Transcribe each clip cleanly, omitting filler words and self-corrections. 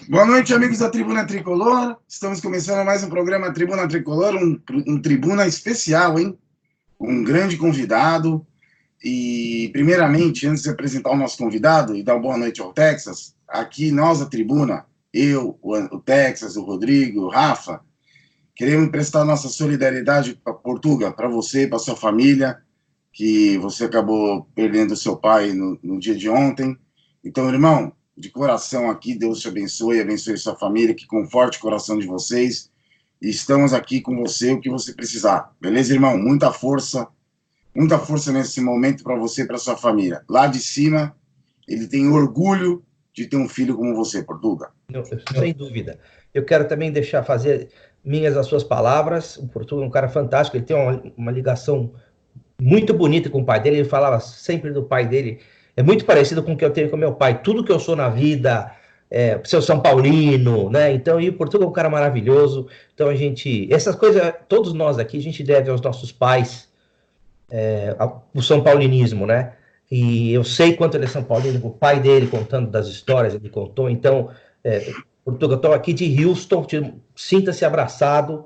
Boa noite, amigos da Tribuna Tricolor. Estamos começando mais um programa Tribuna Tricolor, um Tribuna especial, hein? Um grande convidado. E, primeiramente, antes de apresentar o nosso convidado e dar uma boa noite ao Texas, aqui nós, a Tribuna, eu, o Texas, o Rodrigo, o Rafa, queremos prestar nossa solidariedade para Portuga, para você, para sua família, que você acabou perdendo seu pai no dia de ontem. Então, irmão, de coração aqui, Deus te abençoe sua família, que conforte o coração de vocês. E estamos aqui com você, o que você precisar. Beleza, irmão? Muita força nesse momento para você e para sua família. Lá de cima, ele tem orgulho de ter um filho como você, Portuga. Sem dúvida. Eu quero também fazer minhas as suas palavras. O Portuga é um cara fantástico, ele tem uma ligação muito bonita com o pai dele. Ele falava sempre do pai dele. É muito parecido com o que eu tenho com meu pai. Tudo que eu sou na vida, seu São Paulino, né? Então, e o Portuga é um cara maravilhoso. Então, essas coisas, todos nós aqui, a gente deve aos nossos pais, o São Paulinismo, né? E eu sei quanto ele é São Paulino, o pai dele contando das histórias, ele contou. Então, Portuga, eu estou aqui de Houston, sinta-se abraçado.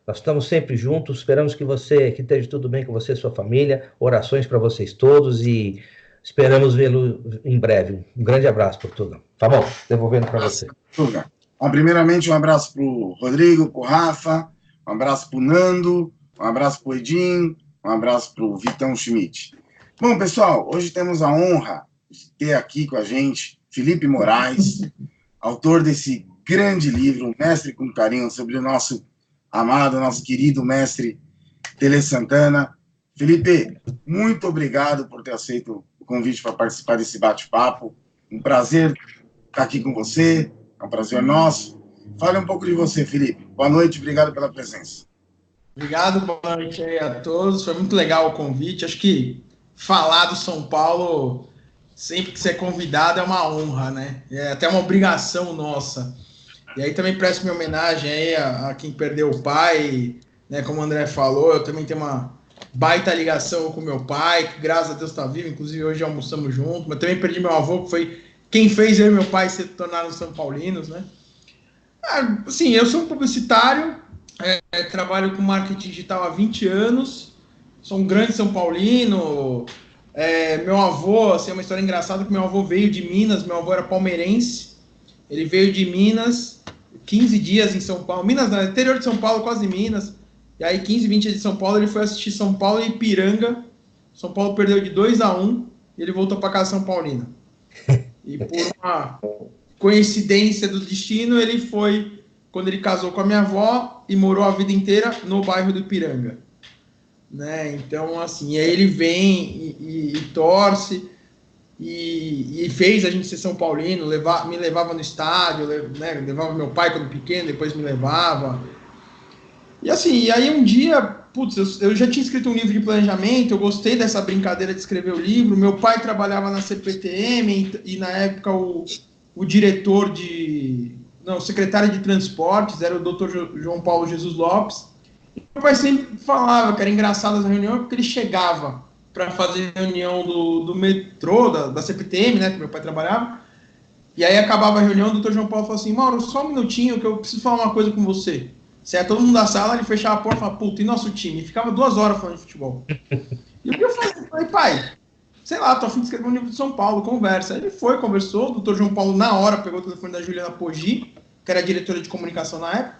Nós estamos sempre juntos, esperamos que esteja tudo bem com você e sua família, orações para vocês todos e esperamos vê-lo em breve. Um grande abraço, Portuga. Tá bom, devolvendo para você. Portuga. Bom, primeiramente, um abraço para o Rodrigo, para o Rafa, um abraço para o Nando, um abraço para o Edinho, um abraço para o Vitão Schmidt. Bom, pessoal, hoje temos a honra de ter aqui com a gente Felipe Moraes, autor desse grande livro, Mestre com Carinho, sobre o nosso amado, nosso querido mestre Tele Santana. Felipe, muito obrigado por ter aceito o convite para participar desse bate-papo. Um prazer estar aqui com você, é um prazer nosso. Fale um pouco de você, Felipe. Boa noite, obrigado pela presença. Obrigado, boa noite aí a todos. Foi muito legal o convite. Acho que falar do São Paulo, sempre que você é convidado, é uma honra, né? É até uma obrigação nossa. E aí também presto minha homenagem aí a quem perdeu o pai, né? Como o André falou, eu também tenho uma baita ligação com meu pai, que graças a Deus está vivo, inclusive hoje almoçamos juntos, mas também perdi meu avô, que foi quem fez eu e meu pai se tornarem São Paulinos, né? Assim, eu sou um publicitário, trabalho com marketing digital há 20 anos, sou um grande São Paulino. Meu avô, assim, é uma história engraçada, que meu avô veio de Minas, meu avô era palmeirense, ele veio de Minas, 15 dias em São Paulo, Minas, no interior de São Paulo, quase Minas, e aí 15, 20 dias de São Paulo, ele foi assistir São Paulo e Ipiranga, São Paulo perdeu de 2-1, e ele voltou para casa São Paulina. E por uma coincidência do destino, ele foi, quando ele casou com a minha avó, e morou a vida inteira no bairro do Ipiranga. Né? Então, assim, aí ele vem e torce, e fez a gente ser São Paulino, me levava no estádio, né? Levava meu pai quando pequeno, depois me levava. E assim, e aí um dia, putz, eu já tinha escrito um livro de planejamento, eu gostei dessa brincadeira de escrever o livro, meu pai trabalhava na CPTM, e na época o secretário de transportes era o Dr. João Paulo Jesus Lopes. Meu pai sempre falava que era engraçado essa reunião, porque ele chegava para fazer reunião do metrô, da CPTM, né, que meu pai trabalhava, e aí acabava a reunião, o doutor João Paulo falou assim: Mauro, só um minutinho que eu preciso falar uma coisa com você. Se é todo mundo da sala, ele fechava a porta e falava: puta, e nosso time? E ficava 2 horas falando de futebol. E o que eu falei, pai, sei lá, tô a fim de escrever um livro de São Paulo, conversa. Aí ele foi, conversou, o doutor João Paulo na hora pegou o telefone da Juliana Poggi, que era a diretora de comunicação na época,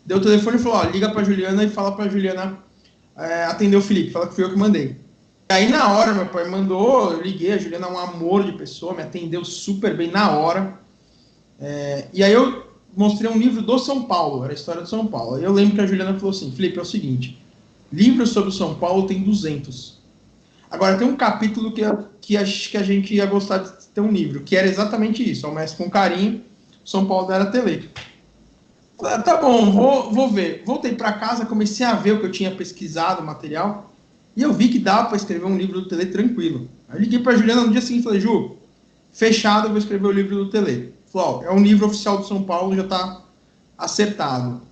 deu o telefone e falou: liga pra Juliana e fala pra Juliana atender o Felipe, fala que fui eu que mandei. E aí na hora meu pai mandou, eu liguei, a Juliana é um amor de pessoa, me atendeu super bem na hora. E aí eu mostrei um livro do São Paulo, era a história do São Paulo. Aí eu lembro que a Juliana falou assim: Felipe, é o seguinte, livros sobre o São Paulo tem 200. Agora tem um capítulo que acho que a gente ia gostar de ter um livro, que era exatamente isso, o Mestre com Carinho, São Paulo da Era Tele. Tá bom, vou ver. Voltei para casa, comecei a ver o que eu tinha pesquisado, o material, e eu vi que dava para escrever um livro do Tele tranquilo. Aí liguei para a Juliana no dia seguinte e falei: Ju, fechado, eu vou escrever o livro do Tele. Falou: é um livro oficial do São Paulo, já está acertado.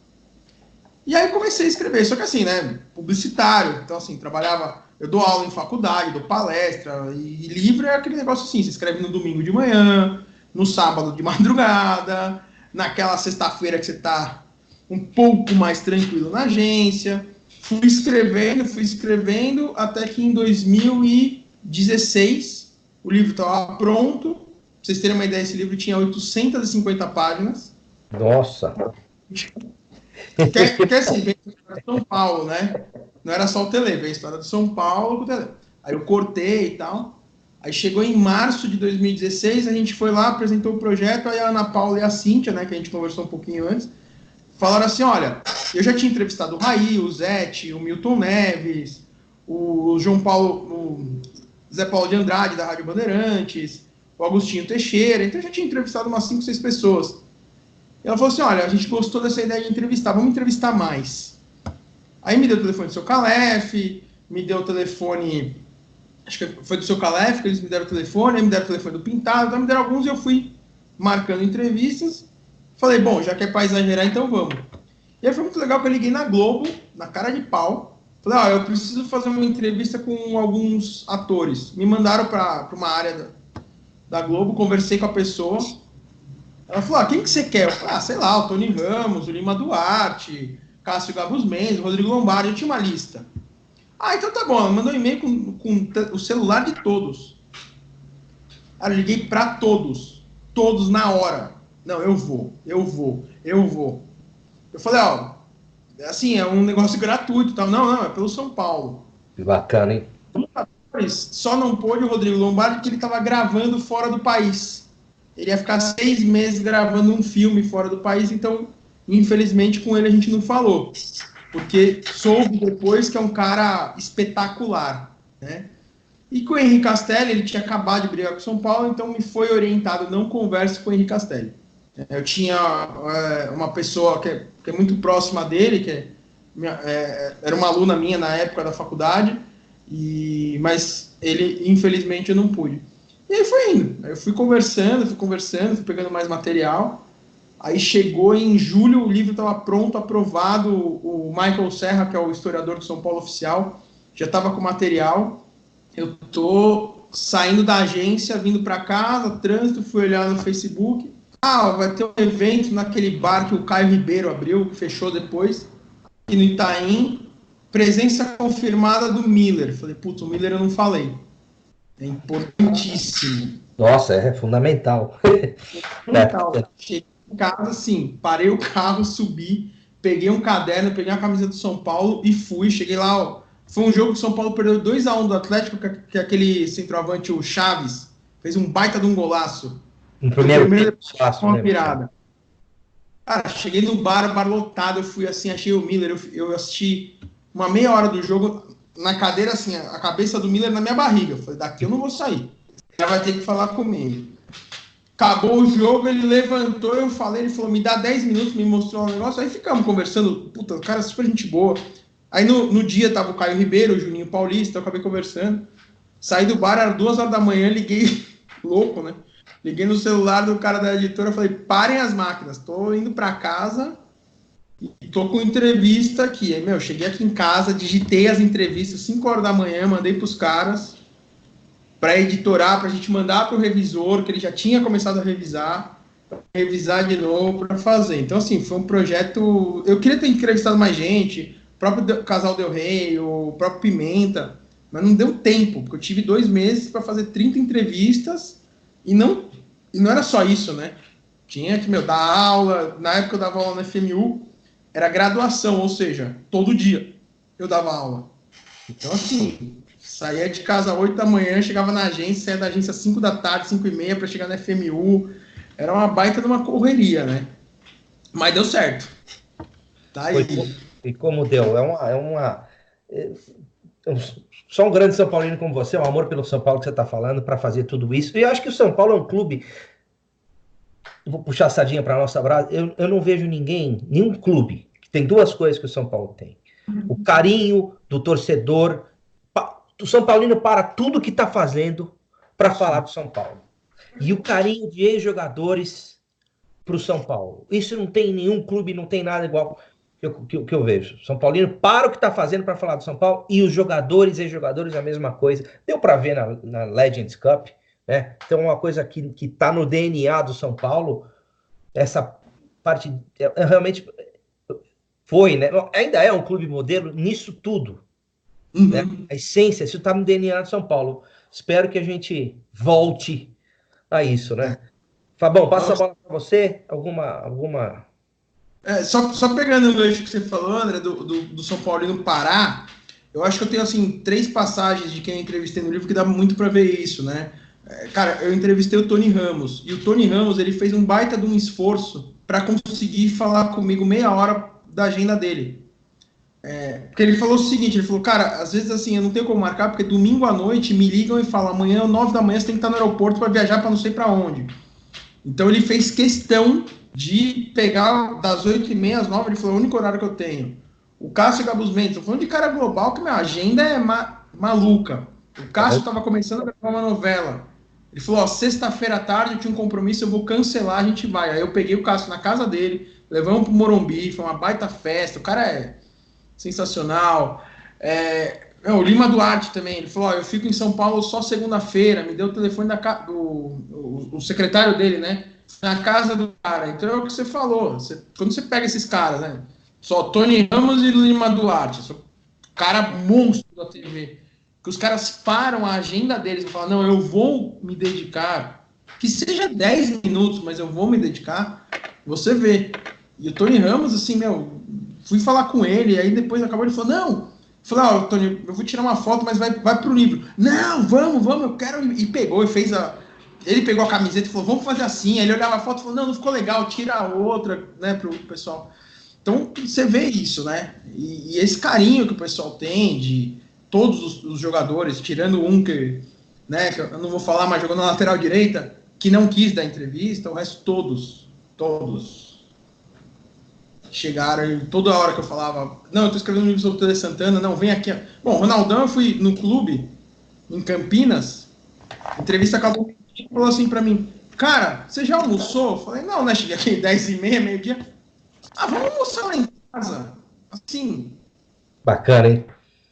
E aí comecei a escrever, só que assim, né, publicitário, então assim, eu dou aula em faculdade, dou palestra, e livro é aquele negócio assim, você escreve no domingo de manhã, no sábado de madrugada, naquela sexta-feira que você está um pouco mais tranquilo na agência. Fui escrevendo, até que em 2016 o livro estava pronto. Pra vocês terem uma ideia, esse livro tinha 850 páginas. Nossa! Que assim, veio a história de São Paulo, né? Não era só o Tele, veio a história de São Paulo com o Tele. Aí eu cortei e tal. Aí chegou em março de 2016, a gente foi lá, apresentou o projeto, aí a Ana Paula e a Cíntia, né, que a gente conversou um pouquinho antes, falaram assim, olha, eu já tinha entrevistado o Raí, o Zete, o Milton Neves, o João Paulo, o Zé Paulo de Andrade, da Rádio Bandeirantes, o Agostinho Teixeira, então eu já tinha entrevistado umas 5, 6 pessoas. E ela falou assim, olha, a gente gostou dessa ideia de entrevistar, vamos entrevistar mais. Aí me deu o telefone do seu Calef, me deu o telefone, acho que foi do seu Calef, que eles me deram o telefone, aí me deram o telefone do Pintado, então me deram alguns e eu fui marcando entrevistas. Falei, bom, já que é para exagerar, então vamos. E aí foi muito legal que eu liguei na Globo, na cara de pau. Falei, eu preciso fazer uma entrevista com alguns atores. Me mandaram para uma área da Globo, conversei com a pessoa. Ela falou, quem que você quer? Eu falei, sei lá, o Tony Ramos, o Lima Duarte, Cássio Gabus Mendes, Rodrigo Lombardi, eu tinha uma lista. Então tá bom, ela mandou um e-mail com o celular de todos. Aí eu liguei para todos na hora. Não, eu vou. Eu falei, assim, é um negócio gratuito, tal. Não, é pelo São Paulo. Que bacana, hein? Só não pôde o Rodrigo Lombardi porque ele estava gravando fora do país. Ele ia ficar 6 meses gravando um filme fora do país, então, infelizmente, com ele a gente não falou. Porque soube depois que é um cara espetacular, né? E com o Henrique Castelli, ele tinha acabado de brigar com o São Paulo, então me foi orientado, não converse com o Henrique Castelli. Eu tinha uma pessoa que é muito próxima dele, que era uma aluna minha na época da faculdade, mas ele, infelizmente, eu não pude. E aí foi indo. Aí eu fui conversando, fui pegando mais material. Aí chegou em julho, o livro estava pronto, aprovado. O Michael Serra, que é o historiador do São Paulo oficial, já estava com material. Eu tô saindo da agência, vindo para casa, trânsito, fui olhar no Facebook. Vai ter um evento naquele bar que o Caio Ribeiro abriu, que fechou depois, aqui no Itaim. Presença confirmada do Miller. Falei, putz, o Miller eu não falei. É importantíssimo. Nossa, é fundamental. Fundamental. Cheguei em casa, assim, parei o carro, subi, peguei um caderno, peguei a camisa do São Paulo e fui. Cheguei lá, foi um jogo que o São Paulo perdeu 2-1 do Atlético, que aquele centroavante, o Chaves, fez um baita de um golaço. No primeiro com uma virada. Cara, cheguei no bar lotado, eu fui assim, achei o Miller, eu assisti uma meia hora do jogo na cadeira, assim, a cabeça do Miller na minha barriga. Eu falei, daqui eu não vou sair. Ele vai ter que falar comigo. Acabou o jogo, ele levantou, eu falei, ele falou, me dá 10 minutos, me mostrou um negócio, aí ficamos conversando, puta, o cara é super gente boa. Aí no dia tava o Caio Ribeiro, o Juninho Paulista, eu acabei conversando. Saí do bar, era 2 horas da manhã, liguei, louco, né? Liguei no celular do cara da editora, falei, parem as máquinas, tô indo para casa e tô com entrevista aqui. Aí, cheguei aqui em casa, digitei as entrevistas, 5 horas da manhã, mandei pros caras para editorar, pra gente mandar pro revisor, que ele já tinha começado a revisar de novo para fazer. Então, assim, foi um projeto... Eu queria ter entrevistado mais gente, o próprio Casal Del Rey, o próprio Pimenta, mas não deu tempo, porque eu tive 2 meses para fazer 30 entrevistas. E não era só isso, né? Tinha que, dar aula. Na época eu dava aula na FMU, era graduação, ou seja, todo dia eu dava aula. Então, assim, saía de casa às 8 da manhã, chegava na agência, saía da agência às 5 da tarde, 5h30 para chegar na FMU. Era uma baita de uma correria, né? Mas deu certo. Tá aí. E como deu? Só um grande São Paulino como você, um amor pelo São Paulo que você está falando para fazer tudo isso. E eu acho que o São Paulo é um clube... Vou puxar a sardinha para a nossa brasa. Eu não vejo nenhum clube que tem 2 coisas que o São Paulo tem. O carinho do torcedor. O São Paulino para tudo que está fazendo para falar do São Paulo. E o carinho de ex-jogadores para o São Paulo. Isso não tem nenhum clube, não tem nada igual... que eu vejo. São Paulino para o que está fazendo para falar do São Paulo, e os jogadores e jogadores a mesma coisa. Deu para ver na Legends Cup, né? Então, uma coisa que está no DNA do São Paulo, essa parte, realmente foi, né? Ainda é um clube modelo nisso tudo. Né? A essência, isso está no DNA de São Paulo. Espero que a gente volte a isso, né? Fabão, passa a bola para você. Alguma... Só pegando o gancho que você falou, André, do São Paulo no Pará, eu acho que eu tenho, assim, 3 passagens de quem eu entrevistei no livro que dá muito para ver isso, né? Cara, eu entrevistei o Tony Ramos, e o Tony Ramos, ele fez um baita de um esforço para conseguir falar comigo meia hora da agenda dele. Porque ele falou o seguinte, ele falou, cara, às vezes assim, eu não tenho como marcar, porque domingo à noite me ligam e falam, amanhã, 9 da manhã, você tem que estar no aeroporto para viajar para não sei para onde. Então ele fez questão de pegar das 8h30 às 9, ele falou, é o único horário que eu tenho. O Cássio Gabus Mendes, eu falando de cara global, que minha agenda é maluca. O Cássio estava começando a gravar uma novela. Ele falou, ó, sexta-feira à tarde eu tinha um compromisso, eu vou cancelar, a gente vai. Aí eu peguei o Cássio na casa dele, levamos pro Morumbi, foi uma baita festa, o cara é sensacional. O Lima Duarte também, ele falou, ó, eu fico em São Paulo só segunda-feira, me deu o telefone do secretário dele, né, na casa do cara. Então é o que você falou, quando você pega esses caras, né, só Tony Ramos e Lima Duarte, só cara monstro da TV, que os caras param a agenda deles e falam, não, eu vou me dedicar, que seja 10 minutos, mas eu vou me dedicar, você vê. E o Tony Ramos, assim, meu, fui falar com ele, aí depois acabou, ele falou, não, falei, ó, Tony, eu vou tirar uma foto, mas vai pro livro. Não, vamos, eu quero, e pegou, e fez ele pegou a camiseta e falou, vamos fazer assim, aí ele olhava a foto e falou, não ficou legal, tira a outra, né, pro pessoal. Então, você vê isso, né, e esse carinho que o pessoal tem de todos os jogadores, tirando um que, né, que eu não vou falar, mas jogou na lateral direita, que não quis dar entrevista, o resto todos chegaram, e toda hora que eu falava, não, eu tô escrevendo um livro sobre o Tele Santana, não, vem aqui. Bom, Ronaldão, eu fui no clube, em Campinas, entrevista acabou, e falou assim pra mim, cara, você já almoçou? Eu falei, não, né, cheguei aqui 10h30, meio-dia. Vamos almoçar lá em casa, assim. Bacana, hein?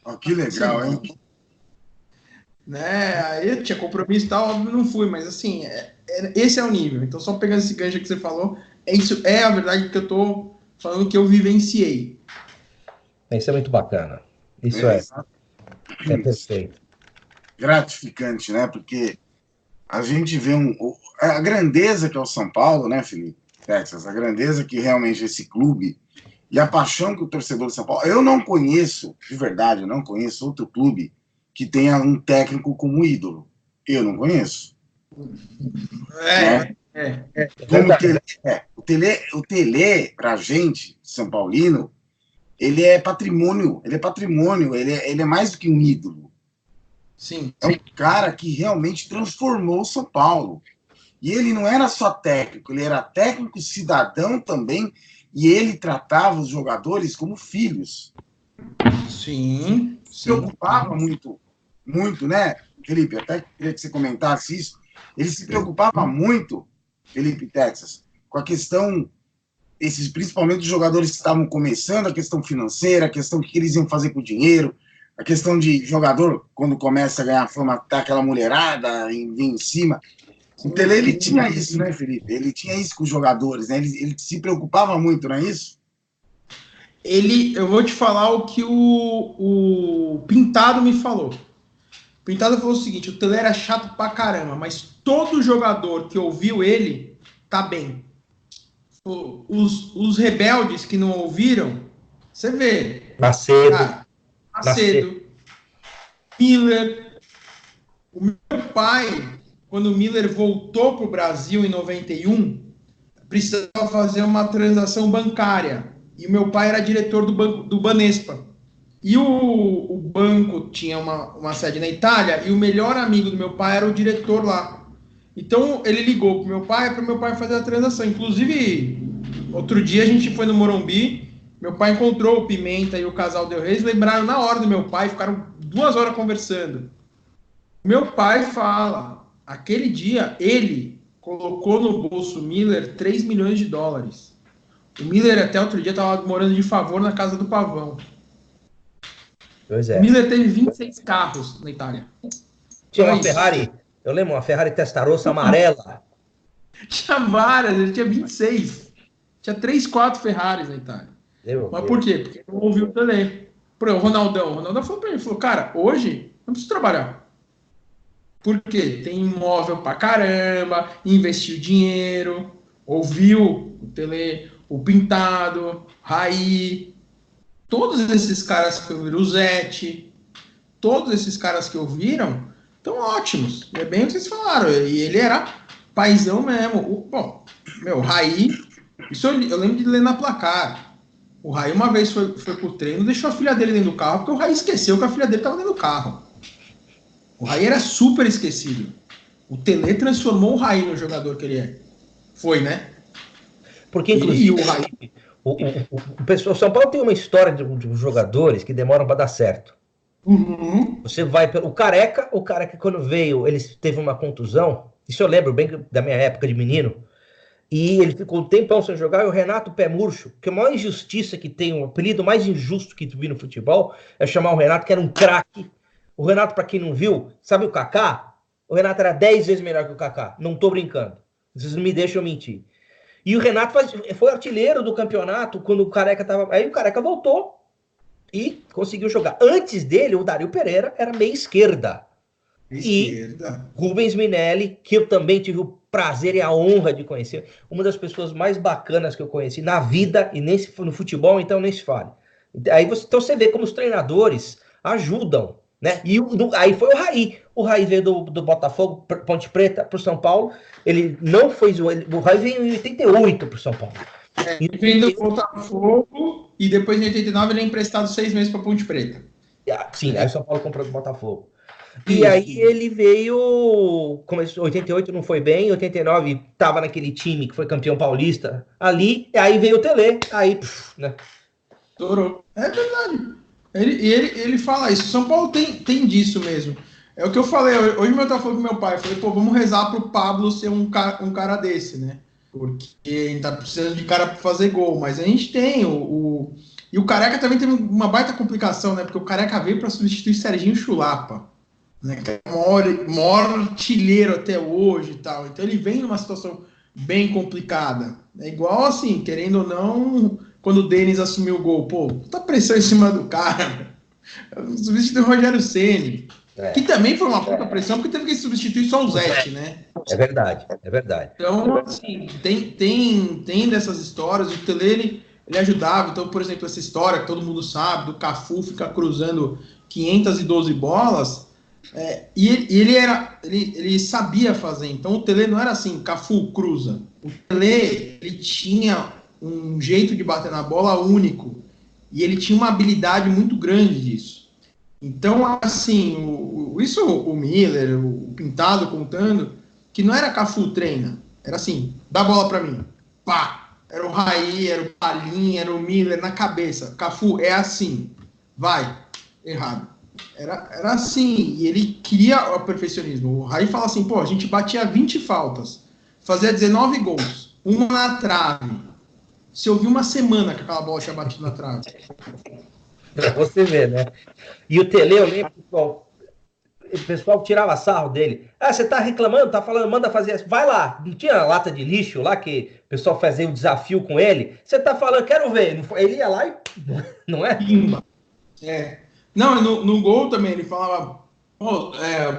Oh, que legal, assim, hein? Né, aí eu tinha compromisso e tal, não fui, mas assim, esse é o nível. Então, só pegando esse gancho que você falou, isso é a verdade que eu tô falando que eu vivenciei. Isso é muito bacana. Isso é perfeito. Gratificante, né? Porque a gente vê a grandeza que é o São Paulo, né, Felipe? Texas, a grandeza que realmente é esse clube e a paixão que o torcedor de São Paulo... Eu não conheço, de verdade, eu não conheço outro clube que tenha um técnico como ídolo. Eu não conheço. O Tele, pra gente, São Paulino, ele é patrimônio, ele é mais do que um ídolo. Sim. É um cara que realmente transformou o São Paulo. E ele não era só técnico, ele era técnico, cidadão também, e ele tratava os jogadores como filhos. Sim. Se preocupava muito, né, Felipe? Até queria que você comentasse isso. Ele se preocupava muito, Felipe Texas, com a questão, principalmente dos jogadores que estavam começando, a questão financeira, a questão que eles iam fazer com o dinheiro, a questão de jogador, quando começa a ganhar fama, tá aquela mulherada e vir em cima. O Tele, ele tinha isso, né, Felipe? Ele tinha isso com os jogadores, né? Ele se preocupava muito, não é isso? Eu vou te falar o que o Pintado me falou. O Pintado falou o seguinte, o Tele era chato pra caramba, mas todo jogador que ouviu ele, tá bem. Os rebeldes que não ouviram, você vê. Macedo. Miller. O meu pai, quando o Miller voltou para o Brasil em 91, precisava fazer uma transação bancária. E o meu pai era diretor do Banespa. E o banco tinha uma sede na Itália, e o melhor amigo do meu pai era o diretor lá. Então, ele ligou para o meu pai fazer a transação. Inclusive, outro dia a gente foi no Morumbi, meu pai encontrou o Pimenta e o casal Del Reis, lembraram na hora do meu pai, ficaram 2 horas conversando. Meu pai fala, aquele dia ele colocou no bolso Miller $3 milhões. O Miller até outro dia estava morando de favor na casa do Pavão. Pois é. O Miller teve 26 carros na Itália. Tinha uma Ferrari, eu lembro, uma Ferrari Testarossa amarela. Tinha várias, ele tinha 26. Tinha 3, 4 Ferraris na Itália. Mas por quê? Porque não ouviu o Pelé. Por exemplo, o Ronaldão falou pra ele, falou, cara, hoje não preciso trabalhar. Por quê? Tem imóvel pra caramba, investiu dinheiro, ouviu o Pelé, o Pintado, Raí, todos esses caras que ouviram, o Zete, todos esses caras que ouviram, estão ótimos. É bem o que vocês falaram. E ele era paizão mesmo. Bom, meu, Raí, isso eu lembro de ler na Placar. O Raí uma vez foi pro treino, deixou a filha dele dentro do carro, porque o Raí esqueceu que a filha dele estava dentro do carro. O Raí era super esquecido. O Tele transformou o Raí no jogador que ele é. Foi, né? Porque, inclusive, o pessoal, São Paulo tem uma história de jogadores que demoram para dar certo. Uhum. Você vai pelo Careca quando veio, ele teve uma contusão. Isso eu lembro bem da minha época de menino. E ele ficou um tempão sem jogar. E o Renato Pé Murcho, que a maior injustiça que tem, o apelido mais injusto que tu viu no futebol, é chamar o Renato, que era um craque. O Renato, para quem não viu, sabe o Kaká? O Renato era 10 vezes melhor que o Kaká. Não tô brincando. Vocês não me deixam mentir. E o Renato foi artilheiro do campeonato quando o Careca tava. Aí o Careca voltou e conseguiu jogar. Antes dele, o Dario Pereira era meia esquerda. E Rubens Minelli, que eu também tive o prazer e a honra de conhecer, uma das pessoas mais bacanas que eu conheci na vida, e nem no futebol, então nem se fale. Aí então você vê como os treinadores ajudam, né? E aí foi o Raí. O Raí veio do Botafogo, Ponte Preta, para o São Paulo. Ele não foi. O Raí veio em 88 para o São Paulo. Ele veio do Botafogo e depois em 89 ele é emprestado 6 meses para Ponte Preta. Sim, aí o São Paulo comprou do Botafogo. E aí ele veio, começou 88 não foi bem, 89 estava naquele time que foi campeão paulista ali, e aí veio o Tele, aí, né? Estourou. É verdade. Ele fala isso. São Paulo tem disso mesmo. É o que eu falei. Hoje eu estava falando com meu pai. Eu falei, pô, vamos rezar pro Pablo ser um cara desse, né? Porque a gente tá precisando de cara para fazer gol. Mas a gente tem E o Careca também teve uma baita complicação, né? Porque o Careca veio para substituir Serginho Chulapa, né? Que é o maior artilheiro até hoje e tal. Então ele vem numa situação bem complicada. É igual assim, querendo ou não, quando o Denis assumiu o gol, pô, puta pressão em cima do cara. Substituiu o Rogério Ceni. Que também foi uma puta pressão, porque teve que substituir só o Zete, né? É verdade, é verdade. Então, assim, tem dessas histórias. O Tele, ele ajudava. Então, por exemplo, essa história que todo mundo sabe, do Cafu ficar cruzando 512 bolas, e ele sabia fazer. Então, o Tele não era assim, Cafu cruza. O Tele, ele tinha um jeito de bater na bola único, e ele tinha uma habilidade muito grande disso. Então, assim, isso o Miller, o Pintado contando, que não era Cafu treina, era assim, dá a bola pra mim, pá, era o Raí, era o Palinha, era o Miller na cabeça, Cafu é assim, vai, errado. Era assim, e ele queria o perfeccionismo. O Raí fala assim, pô, a gente batia 20 faltas, fazia 19 gols, uma na trave. Se eu vi uma semana que aquela bola tinha batido na trave. Pra você ver, né? E o Tele, eu lembro, o pessoal tirava sarro dele. Ah, você tá reclamando, tá falando, manda fazer isso. Vai lá, não tinha lata de lixo lá que o pessoal fazia um desafio com ele? Você tá falando, quero ver. Ele ia lá e... Não é? Não, no gol também, ele falava, o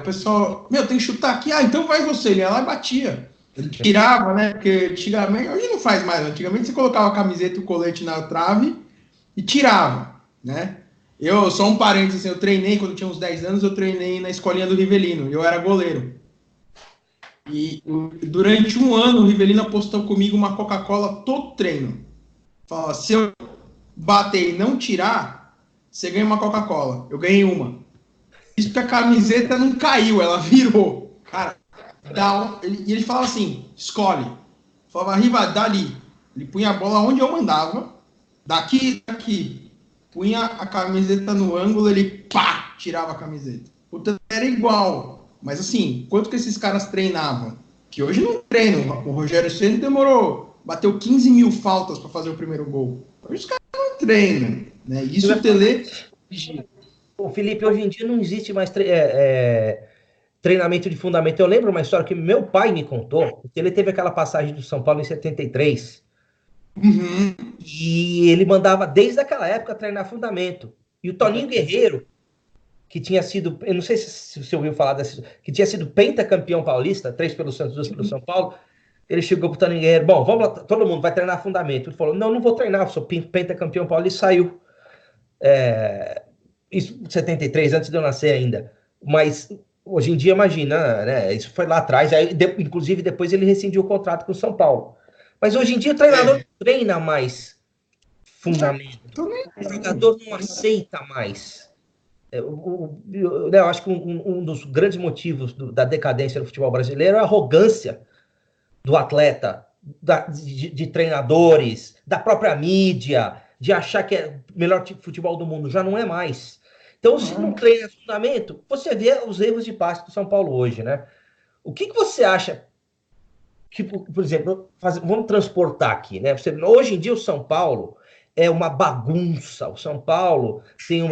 pessoal, tem que chutar aqui. Ah, então vai você. Ele ia lá e batia. Ele tirava, né? Porque antigamente, hoje não faz mais. Antigamente você colocava a camiseta e o colete na trave e tirava, né? Só um parênteses, eu treinei, quando eu tinha uns 10 anos, eu treinei na escolinha do Rivelino, eu era goleiro. E durante um ano, o Rivelino apostou comigo uma Coca-Cola todo treino. Fala, se eu bater e não tirar, você ganha uma Coca-Cola. Eu ganhei uma. Isso porque a camiseta não caiu, ela virou. Cara, ele falava assim, escolhe. Falava, Riva, dali. Ele punha a bola onde eu mandava, daqui. Punha a camiseta no ângulo, ele pá, tirava a camiseta. O Tele era igual, mas assim, quanto que esses caras treinavam? Que hoje não treinam. O Rogério Ceni bateu 15 mil faltas para fazer o primeiro gol. Hoje os caras não treinam, né? Isso o Tele... Ô, Felipe, hoje em dia não existe mais treinamento de fundamento. Eu lembro uma história que meu pai me contou, que ele teve aquela passagem do São Paulo em 73, Uhum. E ele mandava, desde aquela época, treinar fundamento. E o Toninho Guerreiro, que tinha sido, eu não sei se você ouviu falar desse, que tinha sido pentacampeão paulista, 3 pelo Santos, 2 pelo São Paulo, ele chegou pro Toninho Guerreiro, bom, vamos lá, todo mundo vai treinar fundamento. Ele falou, não vou treinar, eu sou pentacampeão paulista, e saiu. Isso em 73, antes de eu nascer ainda. Mas hoje em dia, imagina, né? Isso foi lá atrás, aí, inclusive depois ele rescindiu o contrato com o São Paulo. Mas hoje em dia o treinador não treina mais fundamento. O jogador não aceita mais. Eu acho que um dos grandes motivos da decadência do futebol brasileiro é a arrogância do atleta, de treinadores, da própria mídia, de achar que é o melhor tipo de futebol do mundo. Já não é mais. Então, se não treina fundamento, você vê os erros de passe do São Paulo hoje, né? O que você acha que, por exemplo, vamos transportar aqui, né? Hoje em dia o São Paulo é uma bagunça. O São Paulo tem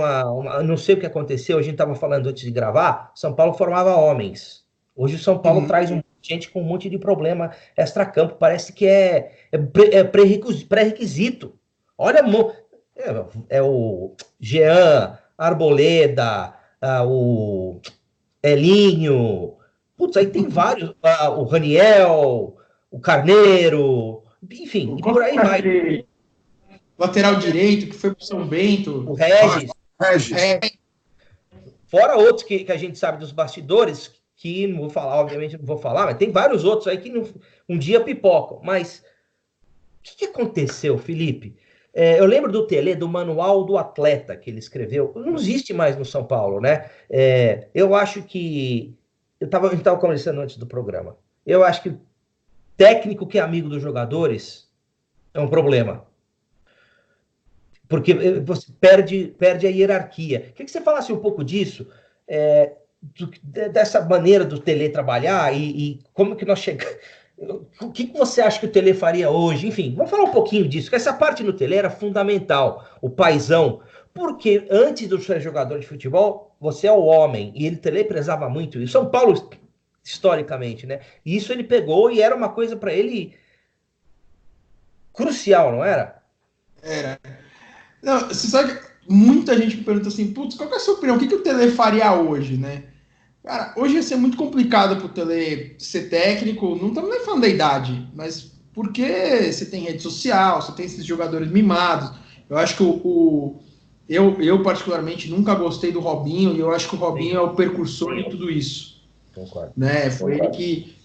não sei o que aconteceu, a gente estava falando antes de gravar, São Paulo formava homens. Hoje o São Paulo traz gente com um monte de problema extracampo, parece que é pré-requisito. Olha, o Jean, Arboleda, o Elinho, putz, aí tem vários, o Raniel, o Carneiro, enfim, e por aí vai. Lateral direito, que foi pro São Bento. O Regis. Fora outros que a gente sabe dos bastidores, que não vou falar, obviamente não vou falar, mas tem vários outros aí que um dia pipocam. Mas o que aconteceu, Felipe? Eu lembro do Tele, do Manual do Atleta que ele escreveu. Não existe mais no São Paulo, né? Eu acho que... a gente estava conversando antes do programa. Eu acho que técnico que é amigo dos jogadores é um problema. Porque você perde a hierarquia. Queria que você falasse um pouco disso, dessa maneira do Tele trabalhar e como que nós chegamos... O que você acha que o Tele faria hoje? Enfim, vamos falar um pouquinho disso, que essa parte no Tele era fundamental, o paizão, porque antes de ser jogador de futebol, você é o homem, e ele Tele prezava muito isso. São Paulo, historicamente, né? E isso ele pegou e era uma coisa para ele crucial, não era? Era. Não, você sabe que muita gente me pergunta assim, putz, qual que é a sua opinião? O que o Tele faria hoje, né? Cara, hoje ia ser muito complicado pro Tele ser técnico, não estamos nem falando da idade, mas porque você tem rede social, você tem esses jogadores mimados. Eu acho que eu particularmente nunca gostei do Robinho, e eu acho que o Robinho é o precursor de tudo isso. Concordo. Né? Foi ele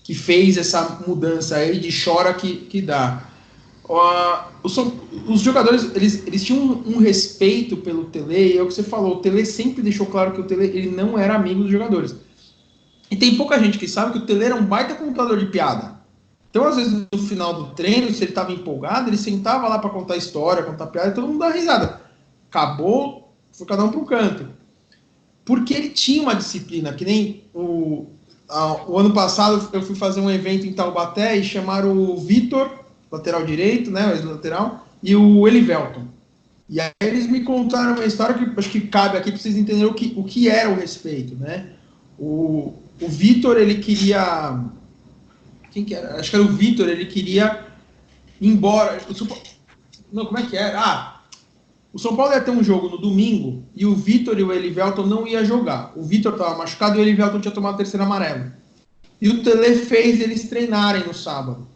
que fez essa mudança aí de chora que dá. Os jogadores, eles tinham um respeito pelo Tele, e é o que você falou, o Tele sempre deixou claro que o Tele ele não era amigo dos jogadores. E tem pouca gente que sabe que o Tele era um baita contador de piada. Então, às vezes, no final do treino, se ele estava empolgado, ele sentava lá para contar história, contar piada, e todo mundo dá risada. Acabou, foi cada um para um canto. Porque ele tinha uma disciplina, que nem o ano passado eu fui fazer um evento em Taubaté e chamaram o Vitor, lateral direito, né, o ex-lateral, e o Elivelton. E aí eles me contaram uma história que acho que cabe aqui para vocês entenderem o que era o respeito, né? O Vitor, ele queria... Quem que era? Acho que era o Vitor, ele queria ir embora. Não, como é que era? O São Paulo ia ter um jogo no domingo e o Vitor e o Elivelton não iam jogar. O Vitor estava machucado e o Elivelton tinha tomado o terceiro amarelo. E o Tele fez eles treinarem no sábado.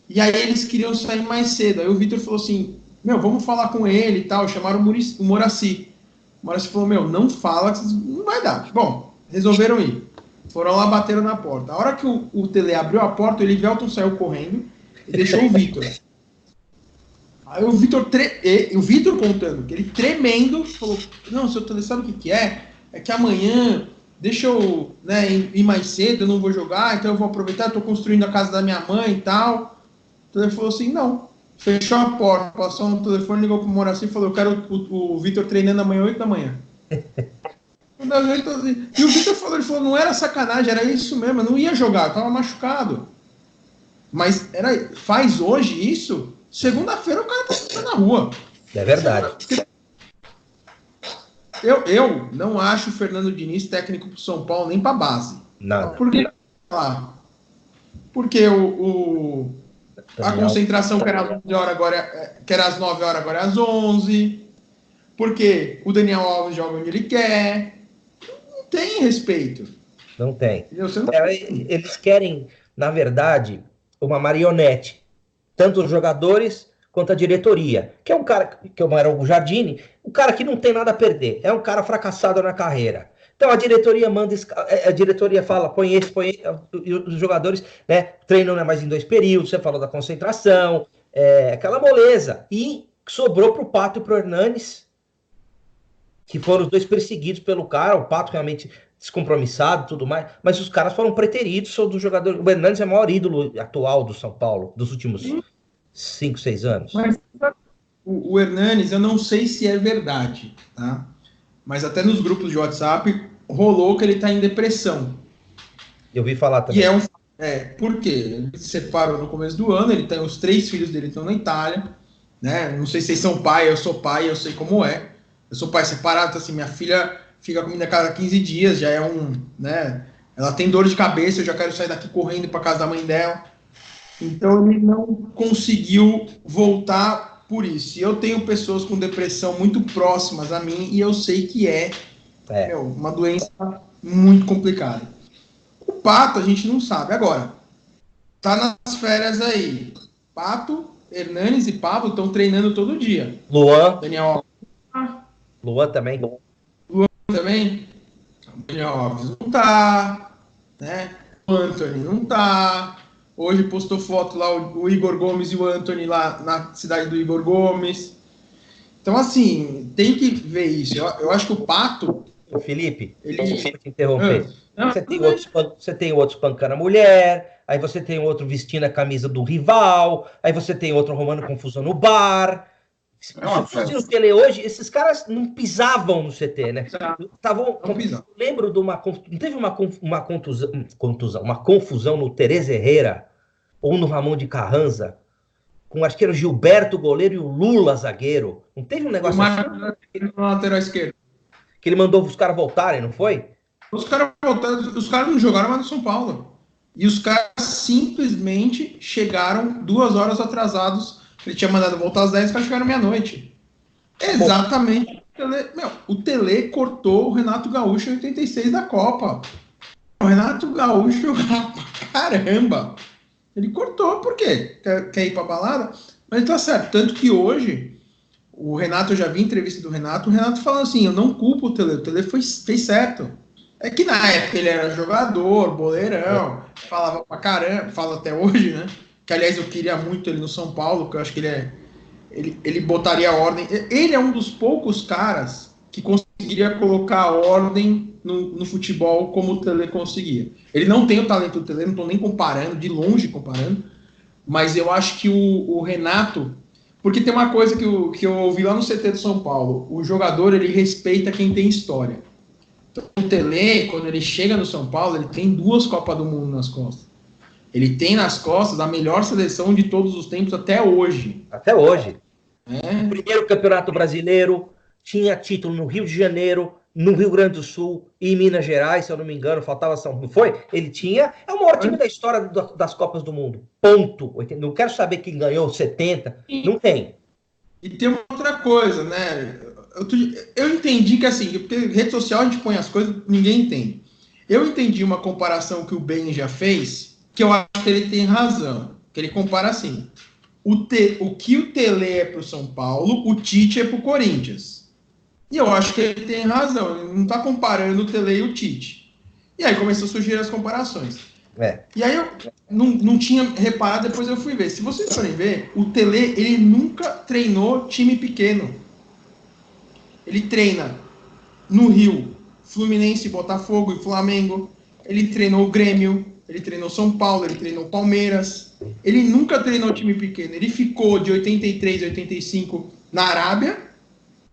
E aí eles queriam sair mais cedo. Aí o Vitor falou assim, vamos falar com ele e tal. Chamaram o Moraci. O Moraci falou, não fala, não vai dar. Bom, resolveram ir. Foram lá, bateram na porta. A hora que o Tele abriu a porta, o Elivelton saiu correndo e deixou o Vitor. Aí o Vitor contando, que ele tremendo, falou, seu Tele, sabe o que é? É que amanhã, deixa eu ir mais cedo, eu não vou jogar, então eu vou aproveitar, eu tô construindo a casa da minha mãe e tal. O Tele falou assim, não. Fechou a porta, passou no telefone, ligou pro Moraci e falou, eu quero o Vitor treinando amanhã, 8 da manhã. E o Vitor falou, não era sacanagem, era isso mesmo, eu não ia jogar, eu tava machucado. Mas faz hoje isso, segunda-feira o cara tá na rua. É verdade. Eu não acho o Fernando Diniz técnico pro São Paulo nem pra base. Nada. Porque A concentração que era às 11 horas, que era às 9 horas, agora é às 11. Porque o Daniel Alves joga onde ele quer. Não tem respeito. Não tem. Não... Eles querem, na verdade, uma marionete. Tanto os jogadores quanto a diretoria. Que é um cara, que era o Jardine, um cara que não tem nada a perder. É um cara fracassado na carreira. Então a diretoria manda, a diretoria fala, põe esse, e os jogadores, né, treinam, né, mais em 2 períodos, você falou da concentração, aquela moleza. E sobrou para o Pato e para o Hernanes, que foram os 2 perseguidos pelo cara, o Pato realmente descompromissado e tudo mais, mas os caras foram preteridos sobre o jogador. O Hernanes é o maior ídolo atual do São Paulo, dos últimos 5, 6 anos. Mas o Hernanes, eu não sei se é verdade, tá? Mas até nos grupos de WhatsApp rolou que ele tá em depressão. Eu vi falar também. E por quê? Ele se separou no começo do ano, ele tem os 3 filhos dele estão na Itália, né? Não sei se vocês são pai, eu sou pai, eu sei como é. Eu sou pai separado, então, assim, minha filha fica comigo a cada 15 dias, já é né? Ela tem dor de cabeça, eu já quero sair daqui correndo para casa da mãe dela. Então ele não conseguiu voltar por isso. E eu tenho pessoas com depressão muito próximas a mim e eu sei que é uma doença muito complicada. O Pato a gente não sabe. Agora, tá nas férias aí. Pato, Hernanes e Pablo estão treinando todo dia. Luan. Daniel Luan também. Luan também. Daniel Alves não tá. Né? O Antony não tá. Hoje postou foto lá o Igor Gomes e o Antony lá na cidade do Igor Gomes. Então, assim, tem que ver isso. Eu acho que o Pato... Felipe, desculpa te interromper. Você tem outro espancando a mulher, aí você tem outro vestindo a camisa do rival, aí você tem outro arrumando confusão no bar. Se fosse no Tele hoje, esses caras não pisavam no CT, né? Lembro de uma... Não teve uma confusão no Tereza Herrera ou no Ramon de Carranza, com acho que era o Gilberto goleiro e o Lula zagueiro. Não teve um negócio assim? No lateral esquerdo. Que ele mandou os caras voltarem, não foi? Os caras não jogaram mais no São Paulo. E os caras simplesmente chegaram 2 horas atrasados. Ele tinha mandado voltar às 10, os caras chegaram meia-noite. Exatamente. O Tele cortou o Renato Gaúcho em 86 da Copa. O Renato Gaúcho, caramba! Ele cortou, por quê? Quer ir pra balada? Mas tá certo. Tanto que hoje, o Renato, eu já vi entrevista do Renato, o Renato falando assim, eu não culpo o Tele fez certo. É que na época ele era jogador, boleirão, falava pra caramba, fala até hoje, né? Que aliás eu queria muito ele no São Paulo, porque eu acho que ele botaria ordem. Ele é um dos poucos caras que conseguiria colocar ordem no futebol como o Tele conseguia. Ele não tem o talento do Tele, não estou nem comparando, de longe comparando, mas eu acho que o Renato... Porque tem uma coisa que eu ouvi lá no CT do São Paulo, o jogador ele respeita quem tem história. Então, o Tele, quando ele chega no São Paulo, ele tem 2 Copas do Mundo nas costas. Ele tem nas costas a melhor seleção de todos os tempos até hoje. Até hoje. O primeiro campeonato brasileiro, tinha título no Rio de Janeiro, no Rio Grande do Sul e em Minas Gerais, se eu não me engano, faltava São... Não foi? Ele tinha... É o maior time da história das Copas do Mundo. Ponto. Não quero saber quem ganhou 70. Não tem. E tem uma outra coisa, né? Eu entendi que assim, porque rede social a gente põe as coisas, ninguém entende. Eu entendi uma comparação que o Ben já fez, que eu acho que ele tem razão. Que ele compara assim, o que o Tele é pro São Paulo, o Tite é pro Corinthians. E eu acho que ele tem razão, ele não está comparando o Tele e o Tite. E aí começou a surgir as comparações. E aí eu não tinha reparado, depois eu fui ver. Se vocês forem ver, o Tele, ele nunca treinou time pequeno. Ele treina no Rio, Fluminense, Botafogo e Flamengo. Ele treinou o Grêmio, ele treinou São Paulo, ele treinou Palmeiras. Ele nunca treinou time pequeno. Ele ficou de 83 a 85 na Arábia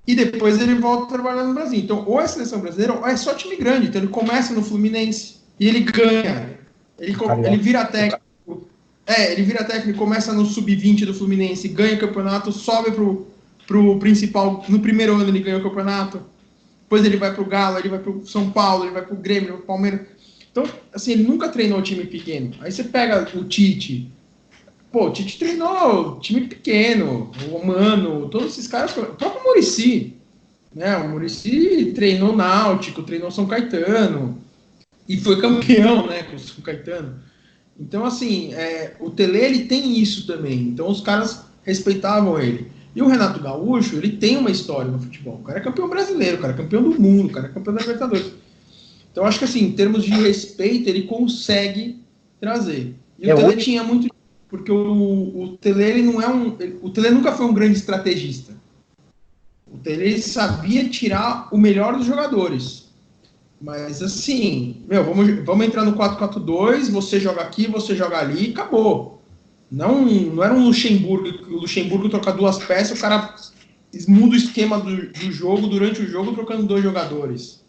e depois ele volta a trabalhar no Brasil. Então, ou é seleção brasileira ou é só time grande. Então, ele começa no Fluminense e ele ganha. Ele vira técnico. Ele vira técnico, começa no sub-20 do Fluminense, ganha o campeonato, sobe pro principal. No primeiro ano ele ganhou o campeonato. Depois ele vai pro Galo, ele vai pro São Paulo, ele vai pro Grêmio, pro Palmeiras. Então, assim, ele nunca treinou time pequeno. Aí você pega o Tite. Pô, o Tite treinou time pequeno, o Mano, todos esses caras, o próprio Muricy, né? O Muricy treinou Náutico, treinou São Caetano e foi campeão, né, com o São Caetano. Então, assim, o Tele, ele tem isso também. Então, os caras respeitavam ele. E o Renato Gaúcho, ele tem uma história no futebol. O cara é campeão brasileiro, o cara é campeão do mundo, o cara é campeão da Libertadores. Então, acho que, assim, em termos de respeito, ele consegue trazer. E o Tele tinha muito... Porque o Tele, ele não é o Tele nunca foi um grande estrategista. O Tele, ele sabia tirar o melhor dos jogadores. Mas, assim, vamos entrar no 4-4-2, você joga aqui, você joga ali, e acabou. Não era um Luxemburgo, o Luxemburgo troca duas peças, o cara muda o esquema do jogo durante o jogo, trocando 2 jogadores.